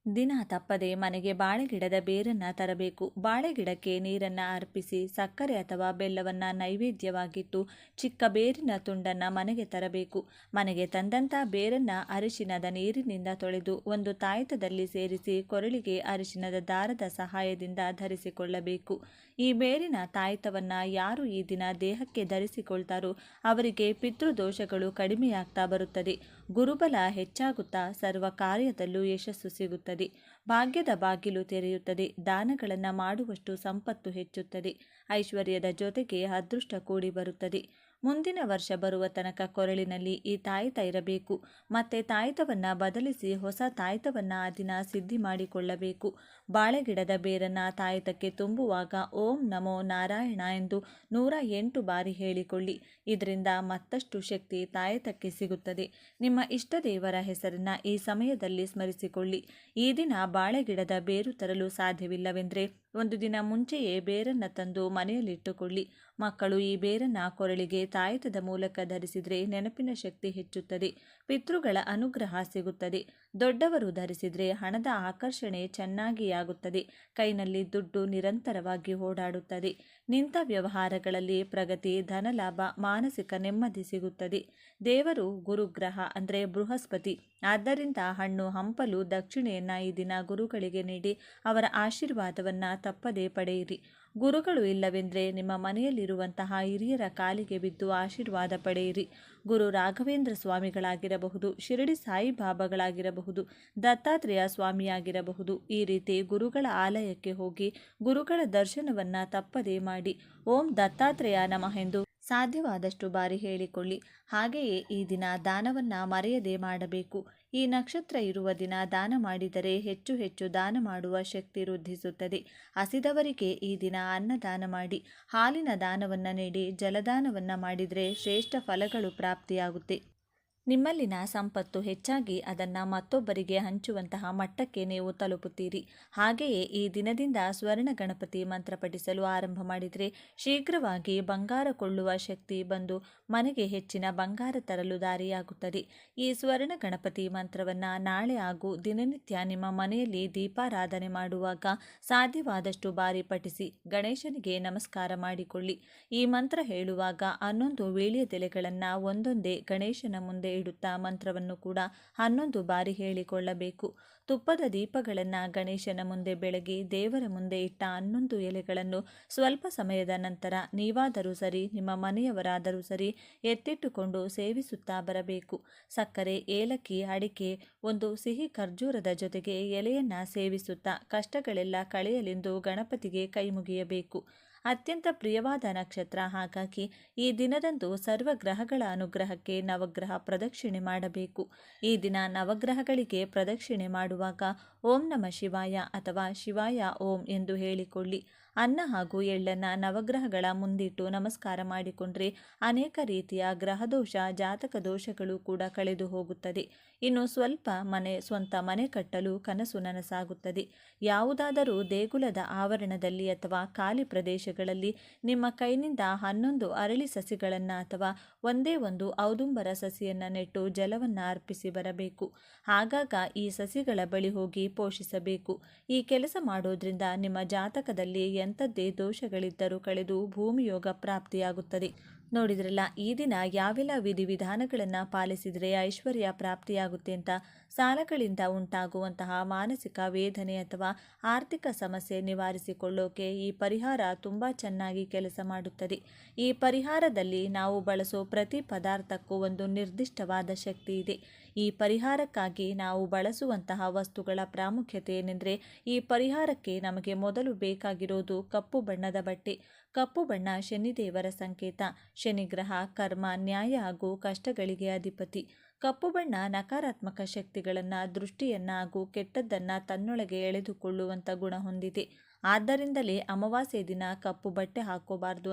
ದಿನ ತಪ್ಪದೆ ಮನೆಗೆ ಬಾಳೆಗಿಡದ ಬೇರನ್ನು ತರಬೇಕು. ಬಾಳೆಗಿಡಕ್ಕೆ ನೀರನ್ನು ಅರ್ಪಿಸಿ ಸಕ್ಕರೆ ಅಥವಾ ಬೆಲ್ಲವನ್ನು ನೈವೇದ್ಯವಾಗಿಟ್ಟು ಚಿಕ್ಕ ಬೇರಿನ ತುಂಡನ್ನು ಮನೆಗೆ ತರಬೇಕು. ಮನೆಗೆ ತಂದಂಥ ಬೇರನ್ನು ಅರಿಶಿನದ ನೀರಿನಿಂದ ತೊಳೆದು ಒಂದು ತಾಯತದಲ್ಲಿ ಸೇರಿಸಿ ಕೊರಳಿಗೆ ಅರಿಶಿನದ ದಾರದ ಸಹಾಯದಿಂದ ಧರಿಸಿಕೊಳ್ಳಬೇಕು. ಈ ಬೇರಿನ ತಾಯತವನ್ನು ಯಾರು ಈ ದಿನ ದೇಹಕ್ಕೆ ಧರಿಸಿಕೊಳ್ತಾರೋ ಅವರಿಗೆ ಪಿತೃದೋಷಗಳು ಕಡಿಮೆಯಾಗ್ತಾ ಬರುತ್ತದೆ. ಗುರುಬಲ ಹೆಚ್ಚಾಗುತ್ತಾ ಸರ್ವ ಕಾರ್ಯದಲ್ಲೂ ಯಶಸ್ಸು ಸಿಗುತ್ತದೆ. ಭಾಗ್ಯದ ಬಾಗಿಲು ತೆರೆಯುತ್ತದೆ. ದಾನಗಳನ್ನು ಮಾಡುವಷ್ಟು ಸಂಪತ್ತು ಹೆಚ್ಚುತ್ತದೆ. ಐಶ್ವರ್ಯದ ಜೊತೆಗೆ ಅದೃಷ್ಟ ಕೂಡಿ ಬರುತ್ತದೆ. ಮುಂದಿನ ವರ್ಷ ಬರುವ ತನಕ ಕೊರಳಿನಲ್ಲಿ ಈ ತಾಯತ ಇರಬೇಕು. ಮತ್ತೆ ತಾಯತವನ್ನು ಬದಲಿಸಿ ಹೊಸ ತಾಯತವನ್ನು ಆ ದಿನ ಸಿದ್ಧಿ ಮಾಡಿಕೊಳ್ಳಬೇಕು. ಬಾಳೆಗಿಡದ ಬೇರನ್ನು ತಾಯತಕ್ಕೆ ತುಂಬುವಾಗ ಓಂ ನಮೋ ನಾರಾಯಣ ಎಂದು 108 ಬಾರಿ ಹೇಳಿಕೊಳ್ಳಿ. ಇದರಿಂದ ಮತ್ತಷ್ಟು ಶಕ್ತಿ ತಾಯತಕ್ಕೆ ಸಿಗುತ್ತದೆ. ನಿಮ್ಮ ಇಷ್ಟ ದೇವರ ಹೆಸರನ್ನು ಈ ಸಮಯದಲ್ಲಿ ಸ್ಮರಿಸಿಕೊಳ್ಳಿ. ಈ ದಿನ ಬಾಳೆಗಿಡದ ಬೇರು ತರಲು ಸಾಧ್ಯವಿಲ್ಲವೆಂದರೆ ಒಂದು ದಿನ ಮುಂಚೆಯೇ ಬೇರನ್ನು ತಂದು ಮನೆಯಲ್ಲಿಟ್ಟುಕೊಳ್ಳಿ. ಮಕ್ಕಳು ಈ ಬೇರನ್ನು ಕೊರಳಿಗೆ ತಾಯತದ ಮೂಲಕ ಧರಿಸಿದರೆ ನೆನಪಿನ ಶಕ್ತಿ ಹೆಚ್ಚುತ್ತದೆ. ಪಿತೃಗಳ ಅನುಗ್ರಹ ಸಿಗುತ್ತದೆ. ದೊಡ್ಡವರು ಧರಿಸಿದರೆ ಹಣದ ಆಕರ್ಷಣೆ ಚೆನ್ನಾಗಿ ಆಗುತ್ತದೆ. ಕೈನಲ್ಲಿ ದುಡ್ಡು ನಿರಂತರವಾಗಿ ಓಡಾಡುತ್ತದೆ. ನಿಂತ ವ್ಯವಹಾರಗಳಲ್ಲಿ ಪ್ರಗತಿ, ಧನಲಾಭ, ಮಾನಸಿಕ ನೆಮ್ಮದಿ ಸಿಗುತ್ತದೆ. ದೇವರು ಗುರುಗ್ರಹ ಅಂದರೆ ಬೃಹಸ್ಪತಿ. ಆದ್ದರಿಂದ ಹಣ್ಣು ಹಂಪಲು ದಕ್ಷಿಣೆಯನ್ನು ಈ ದಿನ ಗುರುಗಳಿಗೆ ನೀಡಿ ಅವರ ಆಶೀರ್ವಾದವನ್ನು ತಪ್ಪದೇ ಪಡೆಯಿರಿ. ಗುರುಗಳು ಇಲ್ಲವೆಂದರೆ ನಿಮ್ಮ ಮನೆಯಲ್ಲಿರುವಂತಹ ಹಿರಿಯರ ಕಾಲಿಗೆ ಬಿದ್ದು ಆಶೀರ್ವಾದ ಪಡೆಯಿರಿ. ಗುರು ರಾಘವೇಂದ್ರ ಸ್ವಾಮಿಗಳಾಗಿರಬಹುದು, ಶಿರಡಿ ಸಾಯಿಬಾಬಾಗಳಾಗಿರಬಹುದು, ದತ್ತಾತ್ರೇಯ ಸ್ವಾಮಿಯಾಗಿರಬಹುದು. ಈ ರೀತಿ ಗುರುಗಳ ಆಲಯಕ್ಕೆ ಹೋಗಿ ಗುರುಗಳ ದರ್ಶನವನ್ನು ತಪ್ಪದೇ ಮಾಡಿ. ಓಂ ದತ್ತಾತ್ರೇಯ ನಮಃ ಎಂದು ಸಾಧ್ಯವಾದಷ್ಟು ಬಾರಿ ಹೇಳಿಕೊಳ್ಳಿ. ಹಾಗೆಯೇ ಈ ದಿನ ದಾನವನ್ನು ಮರೆಯದೇ ಮಾಡಬೇಕು. ಈ ನಕ್ಷತ್ರ ಇರುವ ದಿನ ದಾನ ಮಾಡಿದರೆ ಹೆಚ್ಚು ಹೆಚ್ಚು ದಾನ ಮಾಡುವ ಶಕ್ತಿ ವೃದ್ಧಿಸುತ್ತದೆ. ಹಸಿದವರಿಗೆ ಈ ದಿನ ಅನ್ನದಾನ ಮಾಡಿ. ಹಾಲಿನ ದಾನವನ್ನು ನೀಡಿ ಜಲದಾನವನ್ನು ಮಾಡಿದರೆ ಶ್ರೇಷ್ಠ ಫಲಗಳು ಪ್ರಾಪ್ತಿಯಾಗುತ್ತೆ. ನಿಮ್ಮಲ್ಲಿನ ಸಂಪತ್ತು ಹೆಚ್ಚಾಗಿ ಅದನ್ನು ಮತ್ತೊಬ್ಬರಿಗೆ ಹಂಚುವಂತಹ ಮಟ್ಟಕ್ಕೆ ನೀವು ತಲುಪುತ್ತೀರಿ. ಹಾಗೆಯೇ ಈ ದಿನದಿಂದ ಸ್ವರ್ಣ ಗಣಪತಿ ಮಂತ್ರ ಪಠಿಸಲು ಆರಂಭ ಮಾಡಿದರೆ ಶೀಘ್ರವಾಗಿ ಬಂಗಾರ ಕೊಳ್ಳುವ ಶಕ್ತಿ ಬಂದು ಮನೆಗೆ ಹೆಚ್ಚಿನ ಬಂಗಾರ ತರಲು ದಾರಿಯಾಗುತ್ತದೆ. ಈ ಸ್ವರ್ಣ ಗಣಪತಿ ಮಂತ್ರವನ್ನು ನಾಳೆ ಹಾಗೂ ದಿನನಿತ್ಯ ನಿಮ್ಮ ಮನೆಯಲ್ಲಿ ದೀಪಾರಾಧನೆ ಮಾಡುವಾಗ ಸಾಧ್ಯವಾದಷ್ಟು ಬಾರಿ ಪಠಿಸಿ ಗಣೇಶನಿಗೆ ನಮಸ್ಕಾರ ಮಾಡಿಕೊಳ್ಳಿ. ಈ ಮಂತ್ರ ಹೇಳುವಾಗ 11 ವೀಳ್ಯದೆಲೆಗಳನ್ನು ಒಂದೊಂದೇ ಗಣೇಶನ ಮುಂದೆ ಇಡುತ್ತಾ ಮಂತ್ರವನ್ನು ಕೂಡ 11 ಬಾರಿ ಹೇಳಿಕೊಳ್ಳಬೇಕು. ತುಪ್ಪದ ದೀಪಗಳನ್ನು ಗಣೇಶನ ಮುಂದೆ ಬೆಳಗಿ ದೇವರ ಮುಂದೆ ಇಟ್ಟ 11 ಎಲೆಗಳನ್ನು ಸ್ವಲ್ಪ ಸಮಯದ ನಂತರ ನೀವಾದರೂ ಸರಿ, ನಿಮ್ಮ ಮನೆಯವರಾದರೂ ಸರಿ ಎತ್ತಿಟ್ಟುಕೊಂಡು ಸೇವಿಸುತ್ತಾ ಬರಬೇಕು. ಸಕ್ಕರೆ, ಏಲಕ್ಕಿ, ಅಡಿಕೆ, ಒಂದು ಸಿಹಿ ಖರ್ಜೂರದ ಜೊತೆಗೆ ಎಲೆಯನ್ನು ಸೇವಿಸುತ್ತಾ ಕಷ್ಟಗಳೆಲ್ಲ ಕಳೆಯಲೆಂದು ಗಣಪತಿಗೆ ಕೈ ಮುಗಿಯಬೇಕು. ಅತ್ಯಂತ ಪ್ರಿಯವಾದ ನಕ್ಷತ್ರ, ಹಾಗಾಗಿ ಈ ದಿನದಂದು ಸರ್ವ ಗ್ರಹಗಳ ಅನುಗ್ರಹಕ್ಕೆ ನವಗ್ರಹ ಪ್ರದಕ್ಷಿಣೆ ಮಾಡಬೇಕು. ಈ ದಿನ ನವಗ್ರಹಗಳಿಗೆ ಪ್ರದಕ್ಷಿಣೆ ಮಾಡುವಾಗ ಓಂ ನಮಃ ಶಿವಾಯ ಅಥವಾ ಶಿವಾಯ ಓಂ ಎಂದು ಹೇಳಿಕೊಳ್ಳಿ. ಅನ್ನ ಹಾಗೂ ಎಳ್ಳನ್ನು ನವಗ್ರಹಗಳ ಮುಂದಿಟ್ಟು ನಮಸ್ಕಾರ ಮಾಡಿಕೊಂಡ್ರೆ ಅನೇಕ ರೀತಿಯ ಗ್ರಹದೋಷ, ಜಾತಕ ದೋಷಗಳು ಕೂಡ ಕಳೆದು ಹೋಗುತ್ತದೆ. ಇನ್ನು ಸ್ವಂತ ಮನೆ ಕಟ್ಟಲು ಕನಸು ನನಸಾಗುತ್ತದೆ. ಯಾವುದಾದರೂ ದೇಗುಲದ ಆವರಣದಲ್ಲಿ ಅಥವಾ ಖಾಲಿ ಪ್ರದೇಶಗಳಲ್ಲಿ ನಿಮ್ಮ ಕೈನಿಂದ 11 ಅರಳಿ ಸಸಿಗಳನ್ನು ಅಥವಾ ಒಂದೇ ಒಂದು ಔದುಂಬರ ಸಸಿಯನ್ನು ನೆಟ್ಟು ಜಲವನ್ನು ಅರ್ಪಿಸಿ ಬರಬೇಕು. ಆಗಾಗ ಈ ಸಸಿಗಳ ಬಳಿ ಹೋಗಿ ಪೋಷಿಸಬೇಕು. ಈ ಕೆಲಸ ಮಾಡೋದ್ರಿಂದ ನಿಮ್ಮ ಜಾತಕದಲ್ಲಿ ಎಂಥದ್ದೇ ದೋಷಗಳಿದ್ದರೂ ಕಳೆದು ಭೂಮಿಯೋಗ ಪ್ರಾಪ್ತಿಯಾಗುತ್ತದೆ. ನೋಡಿದ್ರಲ್ಲ, ಈ ದಿನ ಯಾವೆಲ್ಲ ವಿಧಿವಿಧಾನಗಳನ್ನು ಪಾಲಿಸಿದರೆ ಐಶ್ವರ್ಯ ಪ್ರಾಪ್ತಿಯಾಗುತ್ತೆ ಅಂತ. ಸಾಲಗಳಿಂದ ಉಂಟಾಗುವಂತಹ ಮಾನಸಿಕ ವೇದನೆ ಅಥವಾ ಆರ್ಥಿಕ ಸಮಸ್ಯೆ ನಿವಾರಿಸಿಕೊಳ್ಳೋಕೆ ಈ ಪರಿಹಾರ ತುಂಬ ಚೆನ್ನಾಗಿ ಕೆಲಸ ಮಾಡುತ್ತದೆ. ಈ ಪರಿಹಾರದಲ್ಲಿ ನಾವು ಬಳಸೋ ಪ್ರತಿ ಪದಾರ್ಥಕ್ಕೂ ಒಂದು ನಿರ್ದಿಷ್ಟವಾದ ಶಕ್ತಿ ಇದೆ. ಈ ಪರಿಹಾರಕ್ಕಾಗಿ ನಾವು ಬಳಸುವಂತಹ ವಸ್ತುಗಳ ಪ್ರಾಮುಖ್ಯತೆ ಏನೆಂದರೆ, ಈ ಪರಿಹಾರಕ್ಕೆ ನಮಗೆ ಮೊದಲು ಬೇಕಾಗಿರೋದು ಕಪ್ಪು ಬಣ್ಣದ ಬಟ್ಟೆ. ಕಪ್ಪು ಬಣ್ಣ ಶನಿದೇವರ ಸಂಕೇತ. ಶನಿಗ್ರಹ ಕರ್ಮ, ನ್ಯಾಯ ಹಾಗೂ ಕಷ್ಟಗಳಿಗೆ ಅಧಿಪತಿ. ಕಪ್ಪು ಬಣ್ಣ ನಕಾರಾತ್ಮಕ ಶಕ್ತಿಗಳನ್ನು, ದೃಷ್ಟಿಯನ್ನು ಹಾಗೂ ಕೆಟ್ಟದ್ದನ್ನು ತನ್ನೊಳಗೆ ಎಳೆದುಕೊಳ್ಳುವಂಥ ಗುಣ ಹೊಂದಿದೆ. ಆದ್ದರಿಂದಲೇ ಅಮಾವಾಸ್ಯೆ ದಿನ ಕಪ್ಪು ಬಟ್ಟೆ ಹಾಕೋಬಾರ್ದು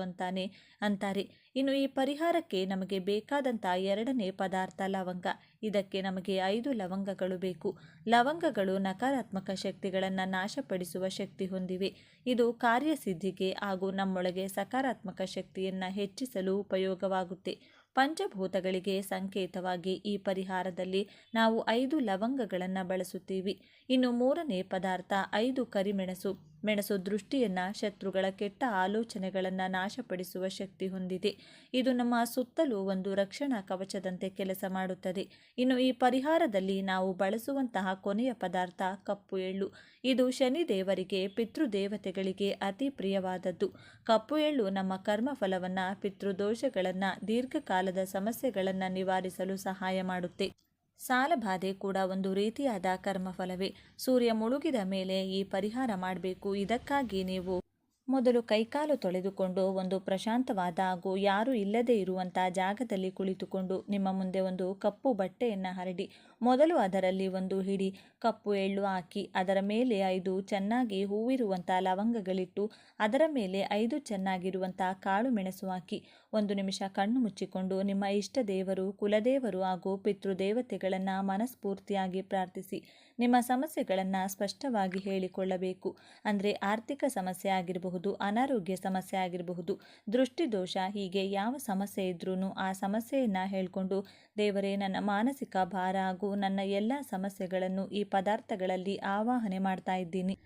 ಅಂತಾರೆ. ಇನ್ನು ಈ ಪರಿಹಾರಕ್ಕೆ ನಮಗೆ ಬೇಕಾದಂಥ 2ನೇ ಪದಾರ್ಥ ಲವಂಗ. ಇದಕ್ಕೆ ನಮಗೆ 5 ಲವಂಗಗಳು ಬೇಕು. ಲವಂಗಗಳು ನಕಾರಾತ್ಮಕ ಶಕ್ತಿಗಳನ್ನು ನಾಶಪಡಿಸುವ ಶಕ್ತಿ ಹೊಂದಿವೆ. ಇದು ಕಾರ್ಯಸಿದ್ಧಿಗೆ ಹಾಗೂ ನಮ್ಮೊಳಗೆ ಸಕಾರಾತ್ಮಕ ಶಕ್ತಿಯನ್ನು ಹೆಚ್ಚಿಸಲು ಉಪಯೋಗವಾಗುತ್ತೆ. ಪಂಚಭೂತಗಳಿಗೆ ಸಂಕೇತವಾಗಿ ಈ ಪರಿಹಾರದಲ್ಲಿ ನಾವು 5 ಲವಂಗಗಳನ್ನು ಬಳಸುತ್ತೀವಿ. ಇನ್ನು 3ನೇ ಪದಾರ್ಥ 5 ಕರಿಮೆಣಸು. ಮೆಣಸು ದೃಷ್ಟಿಯನ್ನು, ಶತ್ರುಗಳ ಕೆಟ್ಟ ಆಲೋಚನೆಗಳನ್ನು ನಾಶಪಡಿಸುವ ಶಕ್ತಿ ಹೊಂದಿದೆ. ಇದು ನಮ್ಮ ಸುತ್ತಲೂ ಒಂದು ರಕ್ಷಣಾ ಕವಚದಂತೆ ಕೆಲಸ ಮಾಡುತ್ತದೆ. ಇನ್ನು ಈ ಪರಿಹಾರದಲ್ಲಿ ನಾವು ಬಳಸುವಂತಹ ಕೊನೆಯ ಪದಾರ್ಥ ಕಪ್ಪು ಎಳ್ಳು. ಇದು ಶನಿದೇವರಿಗೆ, ಪಿತೃದೇವತೆಗಳಿಗೆ ಅತಿ ಪ್ರಿಯವಾದದ್ದು. ಕಪ್ಪು ಎಳ್ಳು ನಮ್ಮ ಕರ್ಮಫಲವನ್ನು, ಪಿತೃದೋಷಗಳನ್ನು, ದೀರ್ಘಕಾಲದ ಸಮಸ್ಯೆಗಳನ್ನು ನಿವಾರಿಸಲು ಸಹಾಯ ಮಾಡುತ್ತೆ. ಸಾಲಬಾಧೆ ಕೂಡ ಒಂದು ರೀತಿಯಾದ ಕರ್ಮಫಲವೇ. ಸೂರ್ಯ ಮುಳುಗಿದ ಮೇಲೆ ಈ ಪರಿಹಾರ ಮಾಡಬೇಕು. ಇದಕ್ಕಾಗಿ ನೀವು ಮೊದಲು ಕೈಕಾಲು ತೊಳೆದುಕೊಂಡು ಒಂದು ಪ್ರಶಾಂತವಾದ ಹಾಗೂ ಯಾರೂ ಇಲ್ಲದೇ ಇರುವಂಥ ಜಾಗದಲ್ಲಿ ಕುಳಿತುಕೊಂಡು ನಿಮ್ಮ ಮುಂದೆ ಒಂದು ಕಪ್ಪು ಬಟ್ಟೆಯನ್ನು ಹರಡಿ ಮೊದಲು ಅದರಲ್ಲಿ ಒಂದು ಹಿಡಿ ಕಪ್ಪು ಎಳ್ಳು ಹಾಕಿ ಅದರ ಮೇಲೆ 5 ಚೆನ್ನಾಗಿ ಹೂವಿರುವಂಥ ಲವಂಗಗಳಿಟ್ಟು ಅದರ ಮೇಲೆ 5 ಚೆನ್ನಾಗಿರುವಂಥ ಕಾಳು ಮೆಣಸು ಹಾಕಿ 1 ನಿಮಿಷ ಕಣ್ಣು ಮುಚ್ಚಿಕೊಂಡು ನಿಮ್ಮ ಇಷ್ಟ ದೇವರು, ಕುಲದೇವರು ಹಾಗೂ ಪಿತೃದೇವತೆಗಳನ್ನು ಮನಸ್ಫೂರ್ತಿಯಾಗಿ ಪ್ರಾರ್ಥಿಸಿ ನಿಮ್ಮ ಸಮಸ್ಯೆಗಳನ್ನು ಸ್ಪಷ್ಟವಾಗಿ ಹೇಳಿಕೊಳ್ಳಬೇಕು. ಅಂದರೆ ಆರ್ಥಿಕ ಸಮಸ್ಯೆ ಆಗಿರಬಹುದು, ಅನಾರೋಗ್ಯ ಸಮಸ್ಯೆ ಆಗಿರಬಹುದು, ದೃಷ್ಟಿದೋಷ, ಹೀಗೆ ಯಾವ ಸಮಸ್ಯೆ ಇದ್ರೂ ಆ ಸಮಸ್ಯೆಯನ್ನು ಹೇಳಿಕೊಂಡು ದೇವರೇ, ನನ್ನ ಮಾನಸಿಕ ಭಾರ ಹಾಗೂ ನನ್ನ ಎಲ್ಲ ಸಮಸ್ಯೆಗಳನ್ನು ಈ ಪದಾರ್ಥಗಳಲ್ಲಿ ಆವಾಹನೆ ಮಾಡ್ತಾ ಇದ್ದೀನಿ.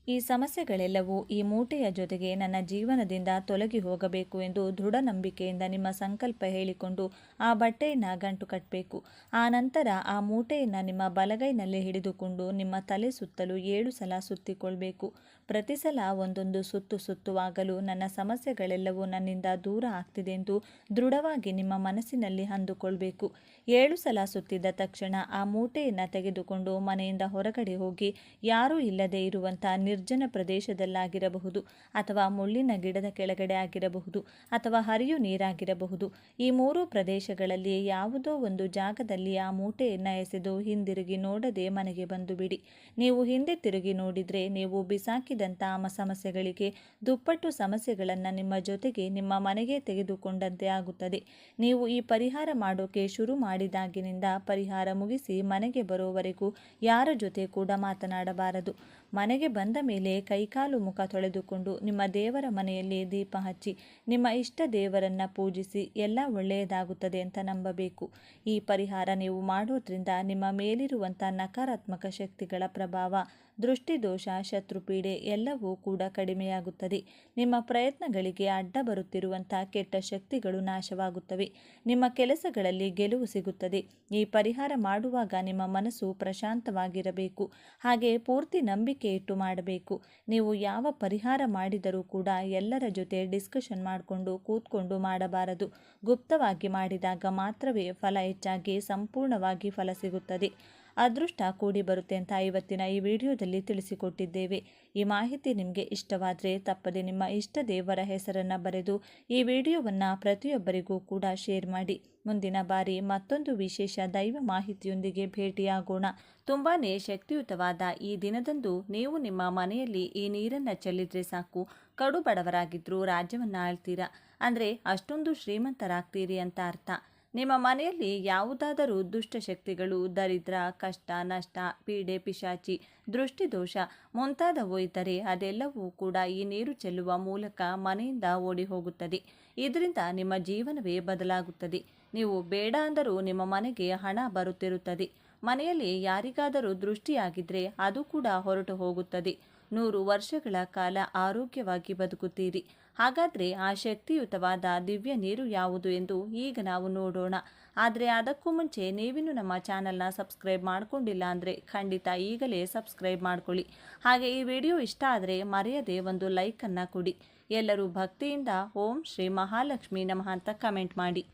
ಈ ಸಮಸ್ಯೆಗಳೆಲ್ಲವೂ ಈ ಮೂಟೆಯ ಜೊತೆಗೆ ನನ್ನ ಜೀವನದಿಂದ ತೊಲಗಿ ಹೋಗಬೇಕು ಎಂದು ದೃಢ ನಂಬಿಕೆಯಿಂದ ನಿಮ್ಮ ಸಂಕಲ್ಪ ಹೇಳಿಕೊಂಡು ಆ ಬಟ್ಟೆಯನ್ನು ಗಂಟು ಕಟ್ಟಬೇಕು. ಆ ನಂತರ ಆ ಮೂಟೆಯನ್ನು ನಿಮ್ಮ ಬಲಗೈನಲ್ಲೇ ಹಿಡಿದುಕೊಂಡು ನಿಮ್ಮ ತಲೆ ಸುತ್ತಲೂ 7 ಸಲ ಸುತ್ತಿಕೊಳ್ಬೇಕು. ಪ್ರತಿ ಸಲ ಒಂದೊಂದು ಸುತ್ತುವಾಗಲೂ ನನ್ನ ಸಮಸ್ಯೆಗಳೆಲ್ಲವೂ ನನ್ನಿಂದ ದೂರ ಆಗ್ತಿದೆ ಎಂದು ದೃಢವಾಗಿ ನಿಮ್ಮ ಮನಸ್ಸಿನಲ್ಲಿ ಅಂದುಕೊಳ್ಬೇಕು. 7 ಸಲ ಸುತ್ತಿದ ತಕ್ಷಣ ಆ ಮೂಟೆಯನ್ನು ತೆಗೆದುಕೊಂಡು ಮನೆಯಿಂದ ಹೊರಗಡೆ ಹೋಗಿ ಯಾರೂ ಇಲ್ಲದೆ ಇರುವಂಥ ನಿರ್ಜನ ಪ್ರದೇಶದಲ್ಲಾಗಿರಬಹುದು ಅಥವಾ ಮುಳ್ಳಿನ ಗಿಡದ ಕೆಳಗಡೆ ಆಗಿರಬಹುದು ಅಥವಾ ಹರಿಯು ನೀರಾಗಿರಬಹುದು. ಈ 3 ಪ್ರದೇಶಗಳಲ್ಲಿ ಯಾವುದೋ ಒಂದು ಜಾಗದಲ್ಲಿ ಆ ಮೂಟೆಯನ್ನು ಎಸೆದು ಹಿಂದಿರುಗಿ ನೋಡದೆ ಮನೆಗೆ ಬಂದು ಬಿಡಿ. ನೀವು ಹಿಂದೆ ತಿರುಗಿ ನೋಡಿದರೆ ನೀವು ಬಿಸಾಕಿ ಹಾಕಿದಂತಹ ಸಮಸ್ಯೆಗಳಿಗೆ ದುಪ್ಪಟ್ಟು ಸಮಸ್ಯೆಗಳನ್ನು ನಿಮ್ಮ ಜೊತೆಗೆ ನಿಮ್ಮ ಮನೆಗೆ ತೆಗೆದುಕೊಂಡಂತೆ ಆಗುತ್ತದೆ. ನೀವು ಈ ಪರಿಹಾರ ಮಾಡೋಕೆ ಶುರು ಮಾಡಿದಾಗಿನಿಂದ ಪರಿಹಾರ ಮುಗಿಸಿ ಮನೆಗೆ ಬರೋವರೆಗೂ ಯಾರ ಜೊತೆ ಕೂಡ ಮಾತನಾಡಬಾರದು. ಮನೆಗೆ ಬಂದ ಮೇಲೆ ಕೈಕಾಲು ಮುಖ ತೊಳೆದುಕೊಂಡು ನಿಮ್ಮ ದೇವರ ಮನೆಯಲ್ಲಿ ದೀಪ ಹಚ್ಚಿ ನಿಮ್ಮ ಇಷ್ಟ ದೇವರನ್ನು ಪೂಜಿಸಿ ಎಲ್ಲ ಒಳ್ಳೆಯದಾಗುತ್ತದೆ ಅಂತ ನಂಬಬೇಕು. ಈ ಪರಿಹಾರ ನೀವು ಮಾಡೋದ್ರಿಂದ ನಿಮ್ಮ ಮೇಲಿರುವಂಥ ನಕಾರಾತ್ಮಕ ಶಕ್ತಿಗಳ ಪ್ರಭಾವ, ದೃಷ್ಟಿದೋಷ, ಶತ್ರುಪೀಡೆ ಎಲ್ಲವೂ ಕೂಡ ಕಡಿಮೆಯಾಗುತ್ತದೆ. ನಿಮ್ಮ ಪ್ರಯತ್ನಗಳಿಗೆ ಅಡ್ಡ ಬರುತ್ತಿರುವಂಥ ಕೆಟ್ಟ ಶಕ್ತಿಗಳು ನಾಶವಾಗುತ್ತವೆ. ನಿಮ್ಮ ಕೆಲಸಗಳಲ್ಲಿ ಗೆಲುವು ಸಿಗುತ್ತದೆ. ಈ ಪರಿಹಾರ ಮಾಡುವಾಗ ನಿಮ್ಮ ಮನಸ್ಸು ಪ್ರಶಾಂತವಾಗಿರಬೇಕು. ಹಾಗೆ ಪೂರ್ತಿ ನಂಬಿಕೆ ಇಟ್ಟು ಮಾಡಬೇಕು. ನೀವು ಯಾವ ಪರಿಹಾರ ಮಾಡಿದರೂ ಕೂಡ ಎಲ್ಲರ ಜೊತೆ ಡಿಸ್ಕಷನ್ ಮಾಡಿಕೊಂಡು ಕೂತ್ಕೊಂಡು ಮಾಡಬಾರದು. ಗುಪ್ತವಾಗಿ ಮಾಡಿದಾಗ ಮಾತ್ರವೇ ಫಲ ಹೆಚ್ಚಾಗಿ ಸಂಪೂರ್ಣವಾಗಿ ಫಲ ಸಿಗುತ್ತದೆ. ಅದೃಷ್ಟ ಕೂಡಿ ಬರುತ್ತೆ ಅಂತ ಇವತ್ತಿನ ಈ ವಿಡಿಯೋದಲ್ಲಿ ತಿಳಿಸಿಕೊಟ್ಟಿದ್ದೇವೆ. ಈ ಮಾಹಿತಿ ನಿಮಗೆ ಇಷ್ಟವಾದರೆ ತಪ್ಪದೆ ನಿಮ್ಮ ಇಷ್ಟ ದೇವರ ಹೆಸರನ್ನು ಬರೆದು ಈ ವಿಡಿಯೋವನ್ನು ಪ್ರತಿಯೊಬ್ಬರಿಗೂ ಕೂಡ ಶೇರ್ ಮಾಡಿ. ಮುಂದಿನ ಬಾರಿ ಮತ್ತೊಂದು ವಿಶೇಷ ದೈವ ಮಾಹಿತಿಯೊಂದಿಗೆ ಭೇಟಿಯಾಗೋಣ. ತುಂಬಾ ಶಕ್ತಿಯುತವಾದ ಈ ದಿನದಂದು ನೀವು ನಿಮ್ಮ ಮನೆಯಲ್ಲಿ ಈ ನೀರನ್ನು ಚೆಲ್ಲಿದ್ರೆ ಸಾಕು, ಕಡು ಬಡವರಾಗಿದ್ದರೂ ರಾಜ್ಯವನ್ನು ಆಳ್ತೀರಾ, ಅಂದರೆ ಅಷ್ಟೊಂದು ಶ್ರೀಮಂತರಾಗ್ತೀರಿ ಅಂತ ಅರ್ಥ. ನಿಮ್ಮ ಮನೆಯಲ್ಲಿ ಯಾವುದಾದರೂ ದುಷ್ಟಶಕ್ತಿಗಳು, ದರಿದ್ರ, ಕಷ್ಟ, ನಷ್ಟ, ಪೀಡೆ, ಪಿಶಾಚಿ, ದೃಷ್ಟಿದೋಷ ಮುಂತಾದವು ಇದ್ದರೆ ಅದೆಲ್ಲವೂ ಕೂಡ ಈ ನೀರು ಚೆಲ್ಲುವ ಮೂಲಕ ಮನೆಯಿಂದ ಓಡಿ ಹೋಗುತ್ತದೆ. ಇದರಿಂದ ನಿಮ್ಮ ಜೀವನವೇ ಬದಲಾಗುತ್ತದೆ. ನೀವು ಬೇಡ ಅಂದರೂ ನಿಮ್ಮ ಮನೆಗೆ ಹಣ ಬರುತ್ತಿರುತ್ತದೆ. ಮನೆಯಲ್ಲಿ ಯಾರಿಗಾದರೂ ದೃಷ್ಟಿಯಾಗಿದ್ದರೆ ಅದು ಕೂಡ ಹೊರಟು ಹೋಗುತ್ತದೆ. 100 ವರ್ಷಗಳ ಕಾಲ ಆರೋಗ್ಯವಾಗಿ ಬದುಕುತ್ತೀರಿ. ಹಾಗಾದರೆ ಆ ಶಕ್ತಿಯುತವಾದ ದಿವ್ಯ ನೀರು ಯಾವುದು ಎಂದು ಈಗ ನಾವು ನೋಡೋಣ. ಆದರೆ ಅದಕ್ಕೂ ಮುಂಚೆ ನೀವಿನ್ನೂ ನಮ್ಮ ಚಾನಲ್ನ ಸಬ್ಸ್ಕ್ರೈಬ್ ಮಾಡ್ಕೊಂಡಿಲ್ಲ ಅಂದರೆ ಖಂಡಿತ ಈಗಲೇ ಸಬ್ಸ್ಕ್ರೈಬ್ ಮಾಡ್ಕೊಳ್ಳಿ. ಹಾಗೆ ಈ ವಿಡಿಯೋ ಇಷ್ಟ ಆದರೆ ಮರೆಯದೆ ಒಂದು ಲೈಕನ್ನು ಕೊಡಿ. ಎಲ್ಲರೂ ಭಕ್ತಿಯಿಂದ ಓಂ ಶ್ರೀ ಮಹಾಲಕ್ಷ್ಮಿ ನಮಃ ಅಂತ ಕಮೆಂಟ್ ಮಾಡಿ.